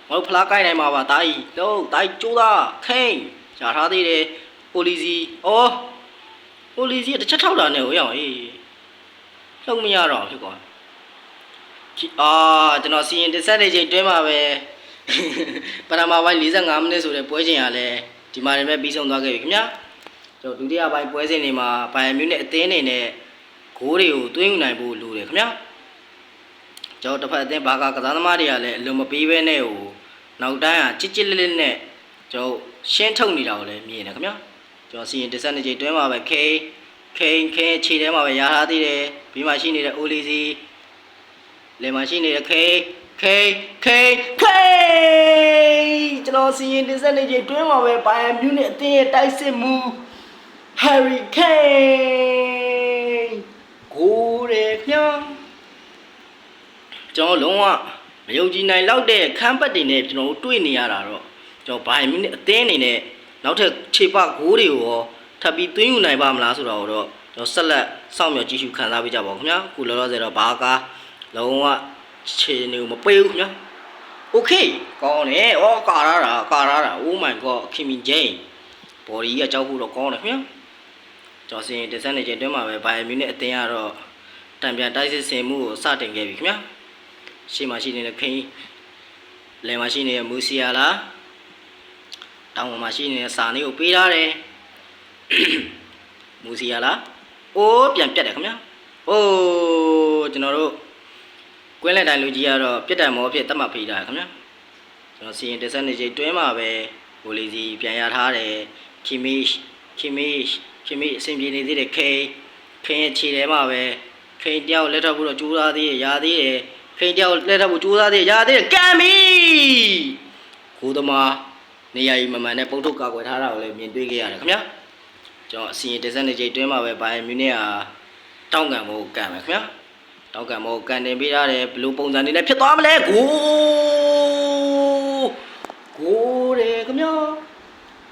ငါတို့ဖလားကိုက်နိုင်မှာပါတာကြီးတော့တာကြီးကြိုးစားခိန်ရာထားသေးတယ်အိုလီစီအိုလီစီတစ်ချက်ထောက်တာနဲ့ဟိုရောက်ဟေးလှုပ်မရတော့ဖြစ်သွားကျွန်တော်စီရင်တစ်ဆက်နေချိန်တွင်းမှာပဲပထမပိုင်း45မိနစ်ဆိုတဲ့ပွဲချိန်ကလည်းဒီမှာလည်းပြီးဆုံးသွားခဲ့ပြီခင်ဗျာကျွန်တော်ဒုတိယပိုင်းပွဲစဉ်တွေမှာဘိုင်မြူနစ်အသင်းနေနဲ့ဂိုးတွေကိုသွင်းယူနိုင်ဖို့လိုတယ်ခင်ဗျာကျွန်တော်တစ်ဖက်အသင်းဘာကစားသမားတွေကလည်းအလွန်မပေးဘဲနဲ့ဟိုနောက်တန်းကချစ်လေးနဲ့ကျွန်တော်ရှင်းထုတ်နေတာကိုလည်းမြင်တယ်ခင်ဗျာကျွန်တော်စီရင်တစ်ဆက်နေချိန်တွင်းမှာပဲခိန်ခြေထဲမှာပဲရထားသေးတယ်ပြီးမှရှိနေတဲ့အိုလီစီလေမရှိနေတဲ့ခေကျွန်တော်စီရင်တင်ဆက်နေကြတွင်းမှာပဲဘိုင်မြူနစ်အသင်းရဲ့တိုက်စစ်မှု Harry Kane ကိုရဲညောင်းကျွန်တော်လုံးဝမယုံကြည်နိုင်လောက်တဲ့ခန်းပတ်တွေနဲ့ကျွန်တော်တို့တွေ့နေရတာတော့ကျွန်တော်ဘိုင်မြူနစ်အသင်းအနေနဲ့နောက်ထပ်ခြေပဂိုးတွေကိုရောထပ်ပြီးသွင်းယူနိုင်ပါမလားဆိုတော့ကျွန်တော်ဆက်လက်စောင့်မျှော်ကြည့်ရှုခံစားပေးကြပါဦးခင်ဗျာအခုလောလောဆယ်တော့ဘာကားလုံးဝခြေနေမပေးဘူးခင်ဗျာโอเคကောင်းတယ်ကာရတာ Oh my god ခင်မင်ဂျိန်ဘော်ဒီကကြောက်ဖို့တော့ကောင်းတယ်ခင်ဗျာကျော်စင်တစ်ဆက်နေချိန်တွင်းမှာပဲဘိုင်မြူနစ်အသင်းကတော့တံပြန်တိုက်စစ်ဆင်မှုကိုစတင်ခဲ့ပြီခင်ဗျာရှေ့မှာရှိနေတဲ့ခိန်လယ်မှာရှိနေတဲ့မူစီယာလာတောင်ပေါ်မှာရှိနေတဲ့စာနေကိုပေးထားတယ်မူစီယာလာပြန်ပြတ်တယ်ခင်ဗျာကျွန်တော်တို့ကွင်းလက်တိုင်းလူကြီးကတော့ပြတ်တံမောဖြစ်တတ်မှတ်ပေးတာခင်ဗျာကျွန်တော်စီရင်တစ်ဆက်နေချိန်တွင်းမှာပဲဘိုလီစီပြန်ရထားတယ်ခီမစ်အဆင်ပြေနေသေးတယ်ခိန်ရဲ့ခြေထဲမှာပဲခိန်တယောက်လက်ထပ်ဖို့တော့ကြိုးစားသေးရသေးတယ်ခိန်တယောက်လက်ထပ်ဖို့ကြိုးစားသေးရသေးတယ်ကမ်မီကိုသမားနေရာကြီးမမှန်နဲ့ပုတ်ထုတ်ကာကွယ်ထားတာကိုလည်းမြင်တွေ့ခဲ့ရတယ်ခင်ဗျာကျွန်တော်အစီရင်တစ်ဆက်နေချိန်တွင်းမှာပဲဘိုင်မြူနစ်ဟာတောင်းကန်ဖို့ကံပဲခင်ဗျာ တောက်ကံမောကန်တင်ပေးထားတယ်ဘလူးပုံစံနေနဲ့ဖြစ်သွားမလဲဂိုးတယ်ခင်ဗျာ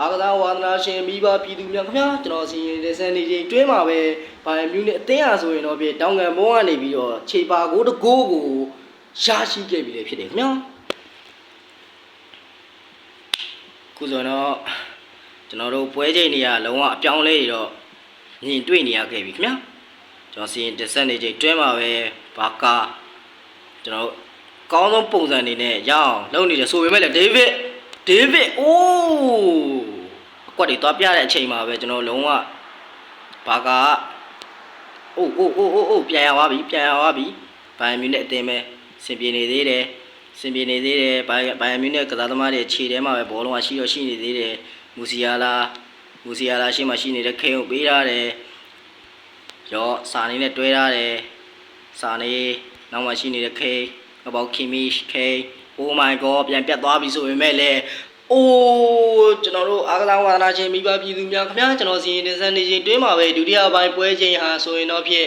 အာကစားဝါသနာရှင်မိဘပြည်သူများခင်ဗျာကျွန်တော်စီရင်တဲ့စံနေချင်းတွဲမှာပဲဘိုင်မြူနဲ့အသင်းအားဆိုရင်တော့ပြတောင်ကံမောကနေပြီးတော့ခြေပါကိုတကိုးကိုရရှိခဲ့ပြီလေဖြစ်တယ်ခင်ဗျာခုဆိုတော့ကျွန်တော်တို့ပွဲချိန်တွေကလုံးဝအပြောင်းလဲတွေတော့မြင်တွေ့နေရခဲ့ပြီခင်ဗျာကျွန်တော်စီရင်တက်ဆက်နေချိန်တွဲမှာပဲဘာကာကျွန်တော်ကောင်းဆုံးပုံစံနေနဲ့ရအောင်လုပ်နေတယ်ဆိုပေမဲ့လည်းဒေးဗစ်အိုးအကွက်တွေသွားပြတဲ့အချိန်မှာပဲကျွန်တော်လုံးဝဘာကာအိုးပြန်ရသွားပြီဘိုင်မြူနဲ့အတင်းပဲစင်ပြေနေသေးတယ်ဘိုင်မြူနဲ့ကစားသမားတွေခြေထဲမှာပဲဘောလုံးကရှိနေသေးတယ်မူစီယာလာရှေ့မှာရှိနေတဲ့ခေကိုပေးထားတယ်ရောစာနေနဲ့တွဲထားတယ်စာနေနောက်မှရှိနေတဲ့ခေအပေါခင်မီခေ Oh my god ပြန်ပြတ်သွားပြီဆိုပေမဲ့လည်းအိုးကျွန်တော်တို့အာကစားဝါသနာရှင်မိဘပြည်သူများခင်ဗျာကျွန်တော်စီရင်တင်ဆက်နေချင်းတွင်းမှာပဲဒုတိယပိုင်းပွဲချိန်ဟာဆိုရင်တော့ဖြစ်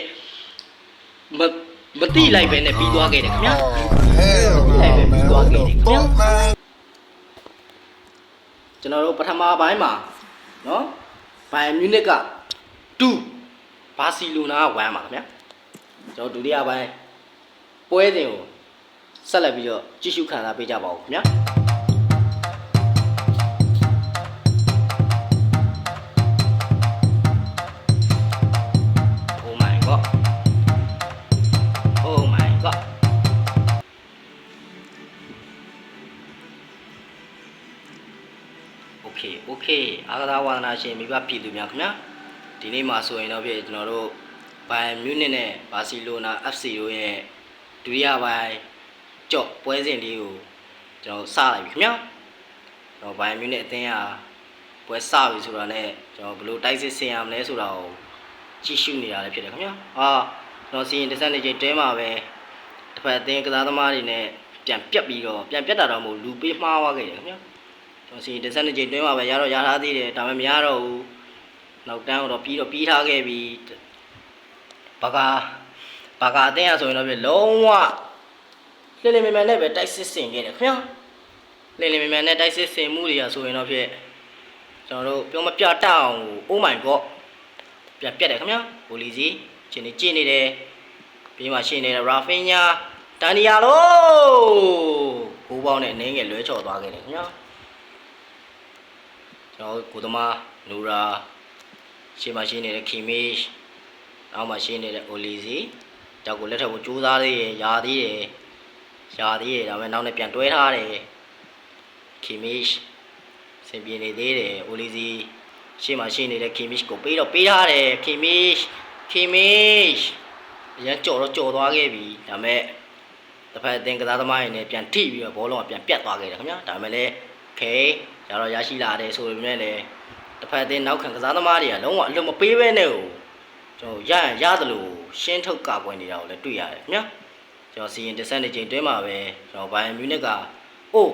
မတိလိုက်ပဲနဲ့ပြီးသွားခဲ့တယ်ခင်ဗျာကျွန်တော်တို့ပထမပိုင်းမှာနော်ဘိုင်မြူနစ်က2ဘာစီလိုနာက1ပါခင်ဗျာကျွန်တော်ဒုတိယပိုင်းပွဲစဉ်ကိုဆက်လက်ပြီးတော့ကြည့်ရှုခံစားပေးကြပါဦးခင်ဗျာโอเคအာကစားဝါသနာရှင်မိဘပြည်သူများခင်ဗျာဒီနေ့မှာဆိုရင်တော့ပြကျွန်တော်တို့ဘိုင်မြူနစ်နဲ့ဘာစီလိုနာ FC တို့ရဲ့ဒုတိယပိုင်းကြော့ပွဲစဉ်လေးကိုကျွန်တော်စလိုက်ပြီခင်ဗျာကျွန်တော်ဘိုင်မြူနစ်အသင်းဟာပွဲစပြီဆိုတာနဲ့ကျွန်တော်ဘယ်လိုတိုက်စစ်ဆင်ရမလဲဆိုတာကိုကြည့်ရှုနေတာလည်းဖြစ်တယ်ခင်ဗျာကျွန်တော်စီရင်တစ်ဆက်နေချိန်တဲမှာပဲတစ်ဖက်အသင်းကစားသမားတွေနဲ့ပြန်ပြတ်တာတော့မဟုတ်လူပေးမှားသွားခဲ့တယ်ခင်ဗျာကျွန်တော်စီတစ်ဆက်နေချိန်တွင်းမှာပဲရထားသေးတယ်ဒါပေမဲ့မရတော့ဘူးနောက်တန်းတော့ပြီးထားခဲ့ပြီဘာကာအတင်းရဆိုရင်တော့ပြလုံးဝလင်းမြန်နဲ့ပဲတိုက်စစ်ဆင်ခဲ့တယ်ခင်ဗျာလင်းမြန်နဲ့တိုက်စစ်ဆင်မှုတွေကဆိုရင်တော့ပြကျွန်တော်တို့ပြောမပြတတ်အောင် Oh my god ပြန်ပြတ်တယ်ခင်ဗျာဘိုလီစီချင်းနေကြည့်နေတယ်ပြီးမှရှင်းနေတဲ့ရာဖင်ညာတန်နီယာလိုဘိုးပေါင်းနဲ့အနှင်းငယ်လွဲချော်သွားခဲ့တယ်ခင်ဗျာကျွန်တော်ကိုသမားနူရာရှေ့မှာရှင်းနေတဲ့ခီမီရှ်နောက်မှာရှင်းနေတဲ့အိုလီစီတောက်ကိုလက်ထပ်ကိုကြိုးစားသေးရရာသေးတယ်ဒါပေမဲ့နောက်နဲ့ပြန်တွဲထားတယ်ခီမီရှ်စင်ပြေနေသေးတယ်အိုလီစီရှေ့မှာရှင်းနေတဲ့ခီမီရှ်ကိုပေးထားတယ်ခီမီရှ်အရင်ကြော်သွားခဲ့ပြီဒါပေမဲ့တစ်ဖက်အသင်းကစားသမားတွေနဲ့ပြန်ထိပြီးတော့ဘောလုံးကပြန်ပြတ်သွားခဲ့တယ်ခင်ဗျာဒါပေမဲ့လည်းခေရတော့ရရှိလာတယ်ဆိုပေမဲ့လည်းတစ်ဖက်အသင်းနောက်ခံကစားသမားတွေကလုံးဝအလွန်မပေးဘဲနဲ့ကိုကျွန်တော်ရတယ်လို့ရှင်းထုတ်ကာကွယ်နေတာကိုလည်းတွေ့ရတယ်ခင်ဗျာကျွန်တော်စီရင်တစ်ဆက်နေချိန်တွဲမှာပဲကျွန်တော်ဘိုင်မြူနစ်က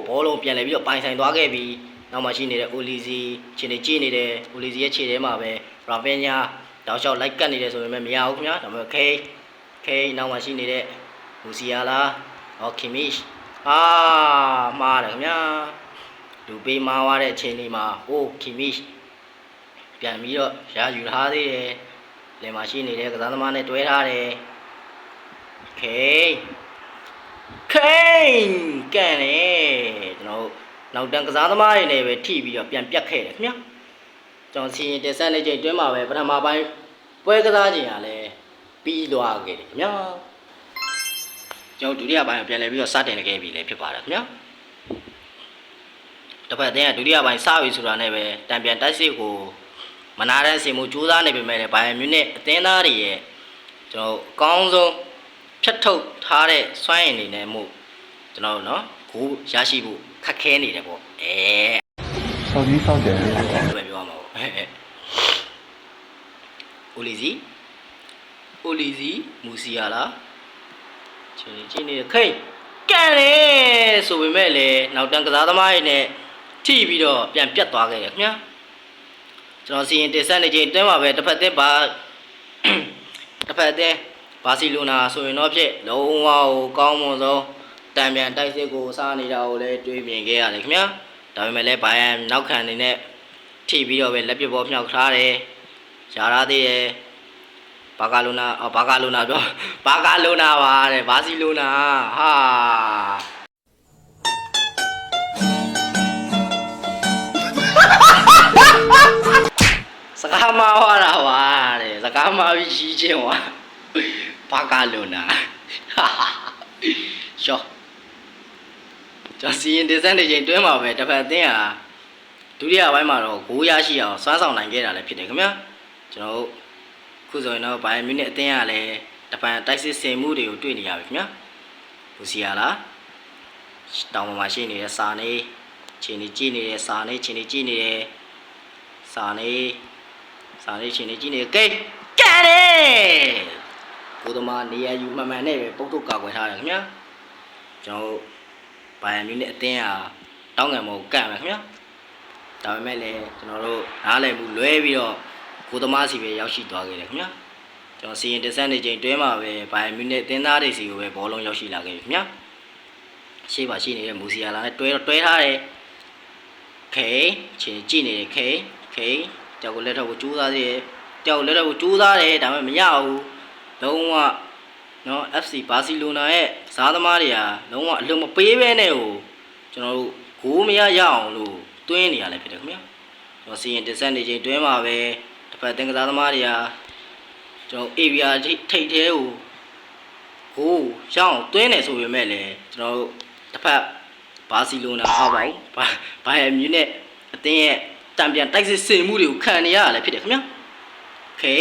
ဘောလုံးပြန်လဲပြီးတော့ပိုင်ဆိုင်သွားခဲ့ပြီးနောက်မှရှိနေတဲ့အိုလီစီခြေနေကြည့်နေတယ်အိုလီစီရဲ့ခြေထဲမှာပဲရာဖင်ညာတောက်လျှောက်လိုက်ကတ်နေတယ်ဆိုပေမဲ့မရဘူးခင်ဗျာဒါပေမဲ့ခေနောက်မှရှိနေတဲ့မူစီယာလာခီမီရှ်မှားတယ်ခင်ဗျာလူပေးမားသွားတဲ့အချိန်လေးမှာခီမီရှ်ပြန်ပြီးတော့ရယူထားသေးတယ်လင်မရှိနေတဲ့ကစားသမားနဲ့တွဲထားတယ်ခေကန်တယ်ကျွန်တော်နောက်တန်းကစားသမားတွေနဲ့ပဲထိပြီးတော့ပြန်ပြတ်ခဲ့တယ်ခင်ဗျာကျွန်တော်စီရင်တက်ဆက်နေချိန်တွင်းမှာပဲပထမပိုင်းပွဲကစားချိန်ကလည်းပြီးသွားခဲ့တယ်ခင်ဗျာကျွန်တော်ဒုတိယပိုင်းကိုပြန်လည်ပြီးတော့စတင်ခဲ့ပြီလည်းဖြစ်ပါတယ်ခင်ဗျာတစ်ဖက်အသင်းကဒုတိယပိုင်းစပြီဆိုတာနဲ့ပဲတံပြန်တိုက်စစ်ကိုမနာတဲ့စီမှုကြိုးစားနေပေမဲ့လည်းဘိုင်မြူနစ်အသင်းသားတွေရဲ့ကျွန်တော်အကောင်းဆုံးဖြတ်ထုတ်ထားတဲ့စွမ်းရည်နေနဲ့မှုကျွန်တော်နော်ဂိုးရရှိဖို့ခက်ခဲနေတယ်ပေါ့ဆောက်တယ်ပဲပြောမှာပေါ့အိုလီစီမူစီယာလာချင်းနေခိတ်ကန်တယ်ဆိုပေမဲ့လည်းနောက်တန်းကစားသမားတွေနဲ့ထိပြီးတော့ပြန်ပြတ်သွားခဲ့တယ်ခင်ဗျာကျွန်တော်စီရင်တင်ဆက်နေချိန်အတွင်းမှာပဲတစ်ဖက်အသင်း ဘာစီလိုနာဆိုရင်တော့ဖြစ်လုံးဝကိုကောင်းမွန်ဆုံးတံပြန်တိုက်စစ်ကိုစားနေတာကိုလည်းတွေးမြင်ခဲ့ရတယ်ခင်ဗျာဒါပေမဲ့လည်းဘိုင်ယန်နောက်ခံနေနဲ့ထိပြီးတော့ပဲလက်ပစ်ဘောမြောက်ထားတယ်ရှားရသေးတယ်ဘာကာလိုနာဘာကာလိုနာပြောဘာကာလိုနာပါတဲ့ဘာစီလိုနာဟာစကားမဟောတာပါတဲ့စကားမပြီးရှိချင်းဝါဘာကာလိုနာရှော့ကျွန်တော်စီရင်ဒီဇိုင်းတွေချိန်တွဲမှာပဲတစ်ဖက်အသင်းဟာဒုတိယပိုင်းမှာတော့9ရရှိအောင်စွမ်းဆောင်နိုင်ခဲ့တာလည်းဖြစ်တယ်ခင်ဗျာကျွန်တော်တို့ခုဆိုရင်တော့ဘိုင်မြူနစ်အသင်းကလည်းတစ်ဖက်တိုက်စစ်ဆင်မှုတွေကိုတွေ့နေရပြီခင်ဗျာဘူစီယာလားတောင်ပေါ်မှာရှိနေတဲ့စာနေချိန်နေကြည့်နေတဲ့စာနေချိန်နေကြည့်နေတဲ့စာနေချိန်နေကြည့်နေကဲကန်တယ်ကိုသမားနေရာယူမှန်မှန်နဲ့ပဲပုတ်တုတ်ကာကွယ်ထားတယ်ခင်ဗျာကျွန်တော်ဘိုင်မြူနစ်အသင်းဟာတောင်းငံမောကန့်မယ်ခင်ဗျာဒါပေမဲ့လည်းကျွန်တော်တို့နားလည်မှုလွဲပြီးတော့ကိုသမားစီပဲရောက်ရှိသွားခဲ့တယ်ခင်ဗျာကျွန်တော်စီရင်တဆန်းနေချိန်တွဲမှာပဲဘိုင်မြူနစ်အသင်းသားတွေစီကိုပဲဘောလုံးရောက်ရှိလာခဲ့ပြီခင်ဗျာရှေ့ပါရှိနေတဲ့မူစီယာလာနဲ့တွဲထားတယ်ခေချင်းကြည့်နေတယ်ခေကြောက်ကိုလက်ထောက်ကိုကျူးသားသေးတယ်ကြောက်လက်ထောက်ကိုကျူးသားတယ်ဒါပေမဲ့မရဘူးလုံးဝနော် FC ဘာစီလိုနာရဲ့စားသမားတွေကလုံးဝအလုံးမပေးဘဲနဲ့ဟိုကျွန်တော်တို့ဂိုးမရအောင်လို့တွင်းနေရလဲဖြစ်တယ်ခင်ဗျာကျွန်တော်စီရင်တစ်ဆက်နေချိန်တွင်းမှာပဲတစ်ဖက်တင်ကစားသမားတွေကကျွန်တော် area ထိတ်သေးဟိုရအောင်တွင်းနေဆိုပေမဲ့လည်းကျွန်တော်တို့တစ်ဖက်ဘာစီလိုနာအောက်ပိုင်းဘိုင်ယန်မြူနစ်အသင်းရဲ့တံပြန်တိုက်စစ်ဆင်မှုတွေကိုခံနေရတာလည်းဖြစ်တယ်ခင်ဗျာခေ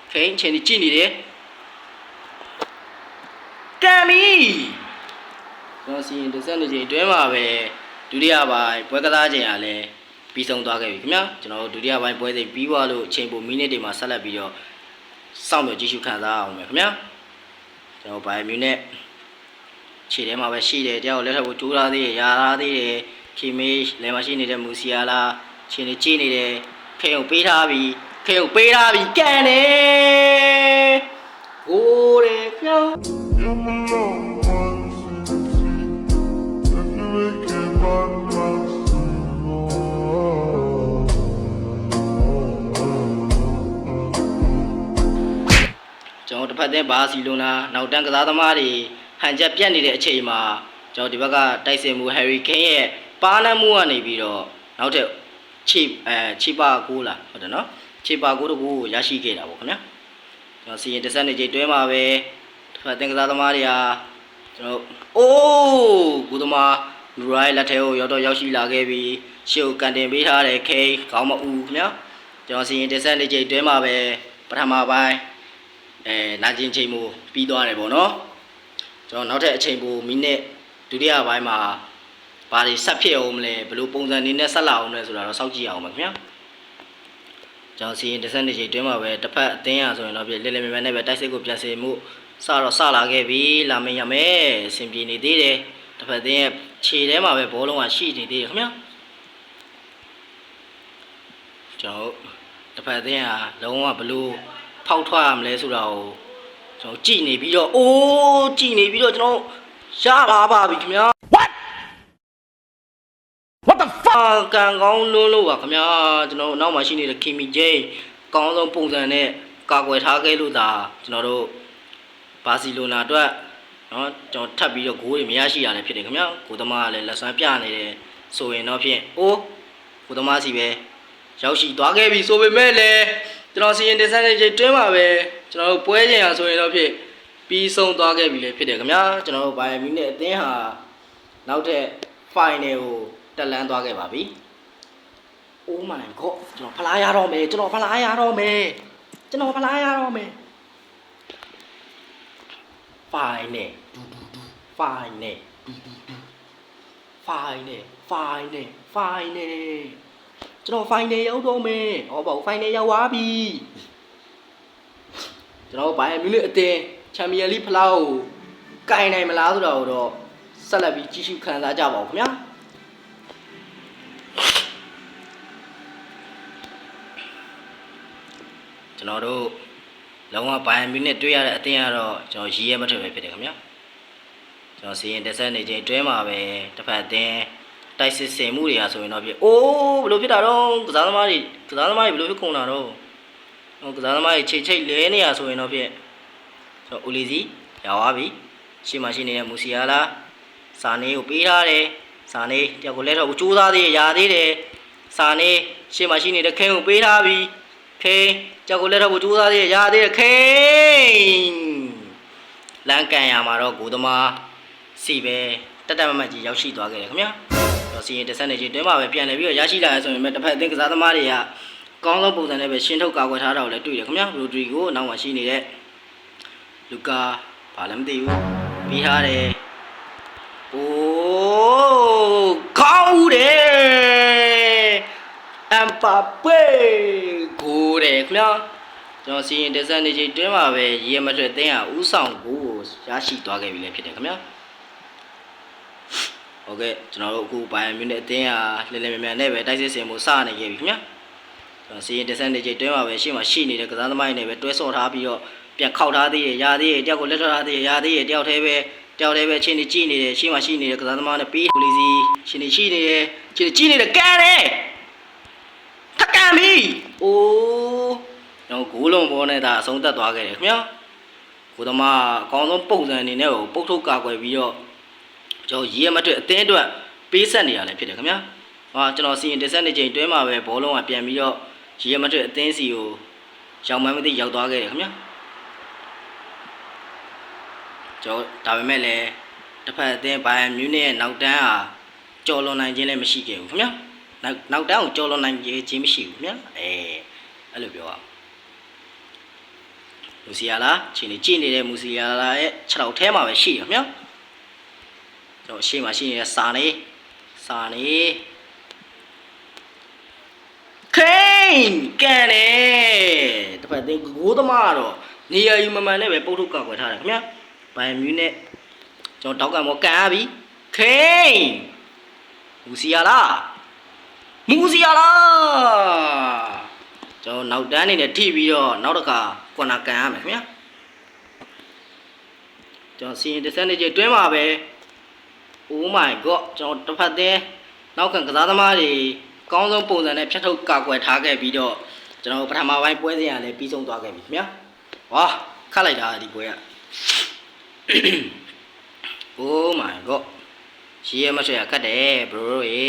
အချိန်ကြီးကြည့်နေတယ်ကမ်မီကျွန်တော်စီရင်တစ်ဆက်နေချိန်တွင်းမှာပဲဒုတိယပိုင်းပွဲကစားချိန်ကလည်းပြီးဆုံးသွားခဲ့ပြီခင်ဗျာကျွန်တော်တို့ဒုတိယပိုင်းပွဲစဉ်ပြီးသွားလို့အချိန်ပိုမိနစ်တွေမှာဆက်လက်ပြီးတော့စောင့်မျှော်ကြည့်ရှုခံစားအောင်မယ်ခင်ဗျာကျွန်တော်ဘိုင်မြူနဲ့ခြေထဲမှာပဲရှိတယ်တယောက်လက်ထပ်ကိုကျိုးထားသေးတယ်ရာထားသေးတယ်ခီမေးလယ်မှာရှိနေတဲ့မူစီယာလာခြေနေကြည့်နေတယ်ခေုံပေးထားပြီကန်တယ်ဟိုးတယ်ခင်ဗျာကျွန်တော်တစ်ဖက်တဲ့ဘာစီလိုနာနောက်တန်းကစားသမားတွေဟန်ချက်ပြတ်နေတဲ့အချိန်မှာကျွန်တော်ဒီဘက်ကတိုက်စင်မှု Harry Kane ရဲ့ပါနမှုကနေပြီးတော့နောက်ထပ်ချီပါကိုလာဟုတ်တယ်နော်ချီပါကိုတို့ကိုရရှိခဲ့တာပေါ့ခင်ဗျာကျွန်တော်စီရင်တစ်ဆက်နေချိန်တွဲမှာပဲတစ်ဖက်တဲ့ကစားသမားတွေဟာကျွန်တော်ကိုသမားလူရိုင်းလက်ထဲကိုရောက်ရှိလာခဲ့ပြီးရှေ့ကိုကန်တင်ပေးထားတယ်ခေခေါင်းမအူခင်ဗျာကျွန်တော်စီရင်တစ်ဆက်နေချိန်တွဲမှာပဲပထမပိုင်းနာကျင်ချိန်မို့ပြီးသွားတယ်ပေါ့နော်ကျွန်တော်နောက်ထပ်အချိန်ပိုမိနစ်ဒုတိယပိုင်းမှာဘာတွေဆက်ဖြစ်အောင်မလဲဘယ်လိုပုံစံနေနဲ့ဆက်လာအောင်လဲဆိုတာတော့စောင့်ကြည့်အောင်ပါခင်ဗျာကျွန်တော်စီရင်တစ်ဆက်နေချိန်တွင်းမှာပဲတစ်ဖက်အသင်းရဆိုရင်တော့ပြလဲမြဲနဲ့ပဲတိုက်စစ်ကိုပြန်စေမှုစလာခဲ့ပြီလာမင်းရမယ်အဆင်ပြေနေသေးတယ်တစ်ဖက်အသင်းရဲ့ခြေထဲမှာပဲဘောလုံးကရှိနေသေးတယ်ခင်ဗျာကျွန်တော်တစ်ဖက်အသင်းဟာလုံးဝဘယ်လိုဖောက်ထွက်ရမလဲဆိုတာကိုကျွန်တော်ကြည့်နေပြီးတော့ကျွန်တော်ရပါပြီခင်ဗျာ What the fuck ကန်ကောင်းလွန်းလို့ပါခင်ဗျာကျွန်တော်နောက်မှာရှိနေတဲ့ခီမီဂျိန်းကောင်းဆုံးပုံစံနဲ့ကာကွယ်ထားခဲ့လို့သာကျွန်တော်တို့ဘာစီလိုနာအတွက်နော်ကျွန်တော်ထပ်ပြီးတော့ဂိုးတွေမရရှိရလည်းဖြစ်တယ်ခင်ဗျာကိုသမားကလည်းလက်စွမ်းပြနေတယ်ဆိုရင်တော့ဖြင့်ကိုသမားစီပဲရောက်ရှိသွားခဲ့ပြီဆိုပေမဲ့လည်းကျွန်တော်စီရင်တင်ဆက်တဲ့ချိန်တွင်းမှာပဲကျွန်တော်တို့ပွဲချိန်ဟာဆိုရင်တော့ဖြစ်ပြီးဆုံးသွားခဲ့ပြီလေဖြစ်တယ်ခင်ဗျာကျွန်တော်တို့ဘိုင်ယန်မြူနစ်အသင်းဟာနောက်ထပ် final ကိုတက်လန်းသွားခဲ့ပါပြီ Oh my god ကျွန်တော်ဖလားရတော့မယ်finalကျွန်တော် final ရောက်တော့မယ်ဟောပေါ့ final ရောက်သွားပြီကျွန်တော်ဘိုင်ယန်မြူနစ်အသင်းချန်ပီယံလိဖလားကိုကင်နိုင်မလားဆိုတာကိုတော့ဆက်လက်ပြီးကြည့်ရှုခံစားကြပါဦးခင်ဗျာကျွန်တော်တို့ လုံးဝဘိုင်မြူနဲ့တွေ့ရတဲ့အသင်းကတော့ကျွန်တော်ရည်ရဲမထွက်ပဲဖြစ်တယ်ခင်ဗျာကျွန်တော်စီရင်တက်ဆက်နေချိန်တွဲမှာပဲတစ်ဖက်အသင်းတိုက်စစ်စင်မှုတွေကဆိုရင်တော့ဖြစ်အိုးဘယ်လိုဖြစ်တာတော့ကစားသမားတွေဘယ်လိုဖြစ်ကုန်တာတော့ကစားသမားတွေချိတ်လဲနေရဆိုရင်တော့ဖြစ်ကျွန်တော်ဦးလီစီရောက်သွားပြီရှေ့မှာရှိနေတဲ့မူစီယာလာစာနေကိုပေးထားတယ်စာနေတယောက်ကိုလက်ထောက်ကိုကြိုးစားသေးရသေးတယ်စာနေရှေ့မှာရှိနေတဲ့ခင်းကိုပေးထားပြီခင်းကြောက်ကိုလက်ထောက်ကိုကြိုးစားသေးရသေးတယ်ခင်းလမ်းကန်ရမှာတော့ဂိုသမားစီပဲတက်မမတ်ကြီးရောက်ရှိသွားခဲ့တယ်ခင်ဗျာတော့စီရင်တက်ဆက်နေချင်းတွဲမှာပဲပြန်လဲပြီးတော့ရရှိလာရဆိုရင်တစ်ဖက်အသင်းကစားသမားတွေကကောင်းသောပုံစံနဲ့ပဲရှင်းထုတ်ကာကွယ်ထားတာကိုလည်းတွေ့တယ်ခင်ဗျာရိုဒရီဂိုနောက်မှာရှိနေတဲ့လူကာဘာလည်းမသိဘူးပြီးထားတယ်အိုးကောင်းဦးတယ်အမ်ပါပေဂိုးတယ်ခင်ဗျာကျွန်တော်စီရင်တက်ဆက်နေချင်းတွဲမှာပဲရေမထွက်တင်းဟာဥဆောင်ဂိုးကိုရရှိသွားခဲ့ပြီလည်းဖြစ်တယ်ခင်ဗျာဟုတ်ကဲ့ကျွန်တော်တို့အခုဘိုင်ယန်မြူနစ်အသင်းဟာလှည့်လည်မြန်မြန်နဲ့ပဲတိုက်စစ်ဆင်မှုစနေခဲ့ပြီခင်ဗျာကျွန်တော်စီရင်တက်ဆက်နေချိန်တွဲမှာပဲရှေ့မှာရှိနေတဲ့ကစားသမားတွေနဲ့ပဲတွဲဆော့ထားပြီးတော့ပြန်ခောက်ထားသေးရရသေးရတယောက်ကိုလက်ထွက်ထားသေးရရသေးရတယောက်တည်းပဲအချင်းကြီးကြည့်နေတယ်ရှေ့မှာရှိနေတဲ့ကစားသမားနဲ့ပြီးပလီစီရှင်နေရှိနေတယ်ချင်းကြည့်နေတယ်ကန်တယ်ထက်ကန်ပြီအိုးကျွန်တော်ဂိုးလုံးပေါ်နဲ့ဒါအဆုံးသတ်သွားခဲ့တယ်ခင်ဗျာကိုသမားအကောင်းဆုံးပုံစံအနေနဲ့ကိုပုတ်ထုတ်ကာကွယ်ပြီးတော့ကျွန်တော်ရေးမတွေ့အသင်းအတွက်ပေးဆက်နေရလဲဖြစ်တယ်ခင်ဗျာဟာကျွန်တော်စီရင်တက်ဆက်နေချိန်တွဲမှာပဲဘောလုံးကပြန်ပြီးတော့ရေးမတွေ့အသင်းစီကိုရောက်မှန်းမသိရောက်သွားခဲ့တယ်ခင်ဗျာကျွန်တော်ဒါပေမဲ့လည်းတစ်ဖက်အသင်းဘိုင်ယန်မြူနစ်ရဲ့နောက်တန်းဟာကြော်လွန်နိုင်ခြင်းလည်းမရှိခဲ့ဘူးခင်ဗျာနောက်တန်းကိုကြော်လွန်နိုင်ခြင်းမရှိဘူးခင်ဗျာအဲ့လိုပြောရအောင်မူစီယာလာချိန်နေကြည့်နေတဲ့မူစီယာလာရဲ့6လောက်ထဲမှာပဲရှိရခင်ဗျာကျွန်တော်အရှိမရှိနေတဲ့စာနေခိန်ကန်တယ်တစ်ဖက်သိန်းကိုသမားတော့နေရာယူမမှန်နဲ့ပဲပုတ်ထုတ်ကောက်ွယ်ထားတယ်ခင်ဗျာဘိုင်မြူနဲ့ကျွန်တော်တောက်ကံမောကန်ရပြီခိန်မူစီယာလာကျွန်တော်နောက်တန်းနေနဲ့ထိပြီးတော့နောက်တစ်ခါကွန်နာကန်ရမယ်ခင်ဗျာကျွန်တော်စီရင်တစ်စက်နေချိန်တွင်းမှာပဲOh my god ကျွန်တော်တစ်ဖက်သေးနောက်ခံကစားသမားတွေကောင်းဆုံးပုံစံနဲ့ဖြတ်ထုတ်ကာကွယ်ထားခဲ့ပြီးတော့ကျွန်တော်ပထမပိုင်းပွဲစဉ်ကလည်းပြီးဆုံးသွားခဲ့ပြီခင်ဗျာဝါခတ်လိုက်တာဒီပွဲက Oh my god ရှေ့ရမဆွဲကတ်တယ် bro ရေ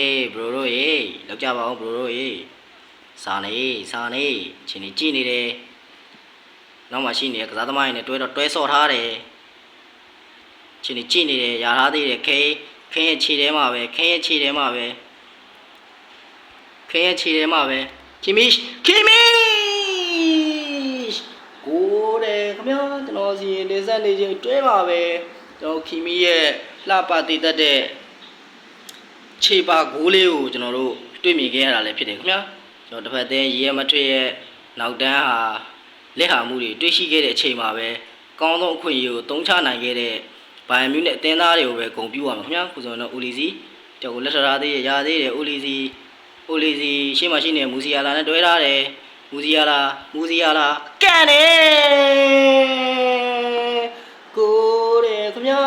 လောက်ကြပါအောင် bro ရေစာနေချင်းနေကြည့်နေတယ်နောက်မှရှိနေတဲ့ကစားသမားတွေနဲ့တွဲဆော့ထားတယ်ချင်းနေကြည့်နေတယ်ရာထားသေးတယ်ခင်းရဲ့ခြေထဲမှာပဲခင်းရဲ့ခြေထဲမှာပဲခီမီရှ်ကိုတယ်ခင်ဗျာကျွန်တော်စီရင်တင်ဆက်နေချင်းတွဲပါပဲကျွန်တော်ခီမီရဲ့လှပတည်တတ်တဲ့ခြေပါဂိုးလေးကိုကျွန်တော်တို့တွေ့မြင်ခဲ့ရတာလည်းဖြစ်တယ်ခင်ဗျာကျွန်တော်တစ်ဖက်သေးရဲမထွေရဲ့နောက်တန်းဟာလက်ဟာမှုတွေတွေ့ရှိခဲ့တဲ့အချိန်မှာပဲကောင်းဆုံးအခွင့်အရေးကိုသုံးချနိုင်ခဲ့တဲ့ဘိုင်ယန်မြူနစ်အသင်းသားတွေကိုပဲဂုဏ်ပြုရမှာခင်ဗျာခုဆိုတော့ဦးလီစီကြောက်ကိုလက်ထထားသေးရသေးတယ်ဦးလီစီရှေ့မှာရှိနေမူစီယာလာနဲ့တွဲထားတယ်မူစီယာလာကန်တယ်ကိုတယ်ခင်ဗျာ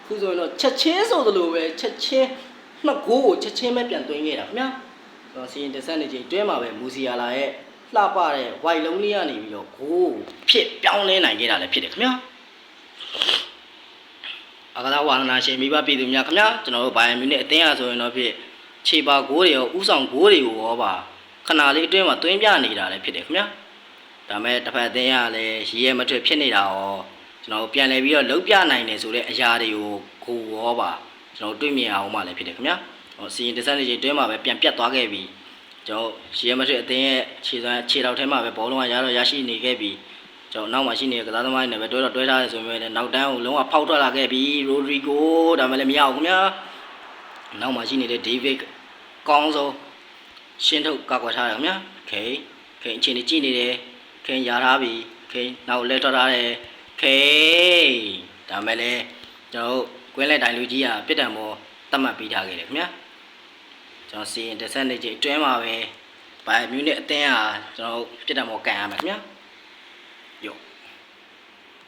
ခုဆိုတော့ချက်ချင်းဆိုသလိုပဲချက်ချင်းနှစ်ဂိုးကိုချက်ချင်းပဲပြန်သွင်းခဲ့တာခင်ဗျာတော့စီရင်တက်ဆက်နေချိန်တွဲမှာပဲမူစီယာလာရဲ့လှပတဲ့ဝိုင်လုံးလေးကနေပြီးတော့ဂိုးဖြစ်ပြောင်းလဲနိုင်ခဲ့တာလည်းဖြစ်တယ်ခင်ဗျာအကစားဝါသနာရှင်မိဘပြည်သူများခင်ဗျာကျွန်တော်တို့ဘိုင်ယန်မြူနစ်အသင်းအားဆိုရင်တော့ဖြစ်ခြေပါဂိုးတွေရောဥဆောင်ဂိုးတွေကိုရောပါခဏလေးအတွင်းမှာသွင်းပြနေတာလည်းဖြစ်တယ်ခင်ဗျာဒါမဲ့တစ်ဖက်အသင်းကလည်းရည်ရဲမထွက်ဖြစ်နေတာရောကျွန်တော်ပြန်လဲပြီးတော့လုံးပြနိုင်တယ်ဆိုတဲ့အရာတွေကိုဂိုးရောပါကျွန်တော်တွေ့မြင်အောင်မှလည်းဖြစ်တယ်ခင်ဗျာဟောစီရင်တက်ဆက်နေချိန်တွင်းမှာပဲပြန်ပြတ်သွားခဲ့ပြီကျွန်တော်ရည်ရဲမထွက်အသင်းရဲ့ခြေထောက်ထဲမှာပဲဘောလုံးကရရှိနေခဲ့ပြီကျွန်တော်နောက်မှရှိနေတဲ့ကစားသမားတွေနဲ့ပဲတွဲထားရဆိုပေမဲ့လည်းနောက်တန်းကိုလုံးဝဖောက်ထွက်လာခဲ့ပြီရိုဒရီဂိုဒါမှလည်းမရဘူးခင်ဗျာနောက်မှရှိနေတဲ့ဒေးဗစ်ကောင်းဆုံးရှင်းထုတ်ကာကွယ်ထားတယ်ခင်ဗျာခေအချိန်ကြီးကြည့်နေတယ်ခေရထားပြီခေနောက်လဲထွက်ထားတယ်ခေဒါမှလည်းကျွန်တော်ကွင်းလက်တိုင်လူကြီးကပြစ်ဒဏ်ပေါ်သတ်မှတ်ပေးထားခဲ့တယ်ခင်ဗျာကျွန်တော်စီရင်တက်ဆက်နေချိန်အတွင်းမှာပဲဘိုင်မြူနစ်အသင်းဟာကျွန်တော်ပြစ်ဒဏ်ပေါ်ကန်ရမယ်ခင်ဗျာ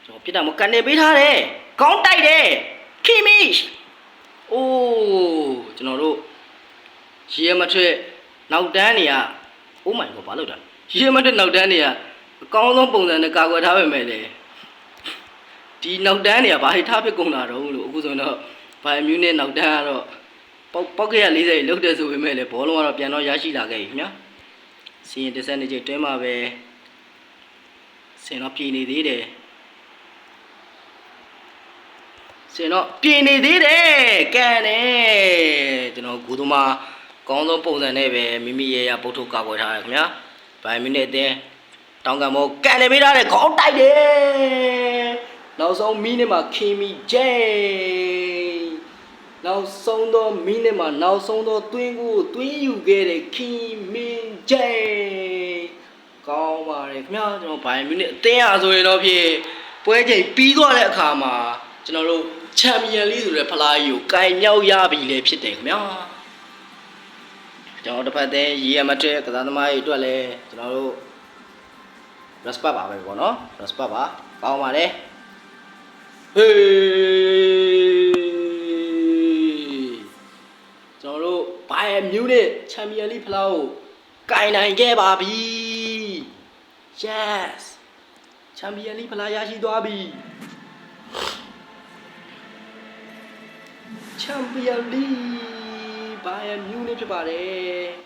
ကျွန်တော်ပြစ်တာမကန်နေပေးထားတယ်ခေါင်းတိုက်တယ်ခီမီအိုးကျွန်တော်တို့ရေမထွက်နောက်တန်းနေရ Oh my god ဘာလို့တာရေမထွက်နောက်တန်းနေရအကောင်းဆုံးပုံစံနဲ့ကာကွယ်ထားပေမဲ့လေဒီနောက်တန်းနေရဘာထားဖြစ်ကုန်တာတော့လို့အခုဆိုတော့ဘိုင်မြူးနဲ့နောက်တန်းကတော့ပေါက်ခဲ့ရ40လောက်တဲ့ဆိုပေမဲ့လေဘောလုံးကတော့ပြန်တော့ရရှိလာခဲ့ပြီခင်ဗျာစီရင်တစ်ဆက်နေကြတွင်းမှာပဲစင်တော့ပြည်နေသေးတယ်စင်တော့ပြည်နေသေးတယ်ကန်တယ်ကျွန်တော်ဂူသမားကောင်းဆုံးပုံစံနဲ့ပဲမိမိရဲ့ပုတ်ထုတ်ကာကွယ်ထားတယ်ခင်ဗျာဘိုင်မြူးနဲ့အတင်းတောင်းကံမောကန်နေပေးထားတယ်ခေါင်းတိုက်တယ်နောက်ဆုံးမီးနဲ့မှာခီမီဂျေးနောက်ဆုံးသောမီးနဲ့မှာနောက်ဆုံးသောတွင်းကိုတွင်းယူခဲ့တဲ့ခီမီဂျေးကောင်းပါတယ်ခင်ဗျာကျွန်တော်ဘိုင်မြူးနဲ့အတင်းအားဆိုရင်တော့ဖြစ်ပွဲချိန်ပြီးသွားတဲ့အခါမှာကျွန်တော်တို့ချန်ပီယံလိဆိုတဲ့ဖလားကြီးကိုကင်မြောက်ရပြီလေဖြစ်တယ်ခင်ဗျာကျွန်တော်တစ်ဖက်တည်းရေမထွဲကစားသမားတွေအတွက်လည်းကျွန်တော်တို့ respect ပါပဲပေါ့နော် respect ပါကောင်းပါတယ်ဟေးကျွန်တော်တို့ဘိုင်မြူးနဲ့ချန်ပီယံလိဖလားကိုကင်နိုင်ခဲ့ပါပြီ yes ချန်ပီယံလိဖလားရရှိသွားပြီချန်ပီယံလိဘိုင်မြူးနဲ့ဖြစ်ပါတယ်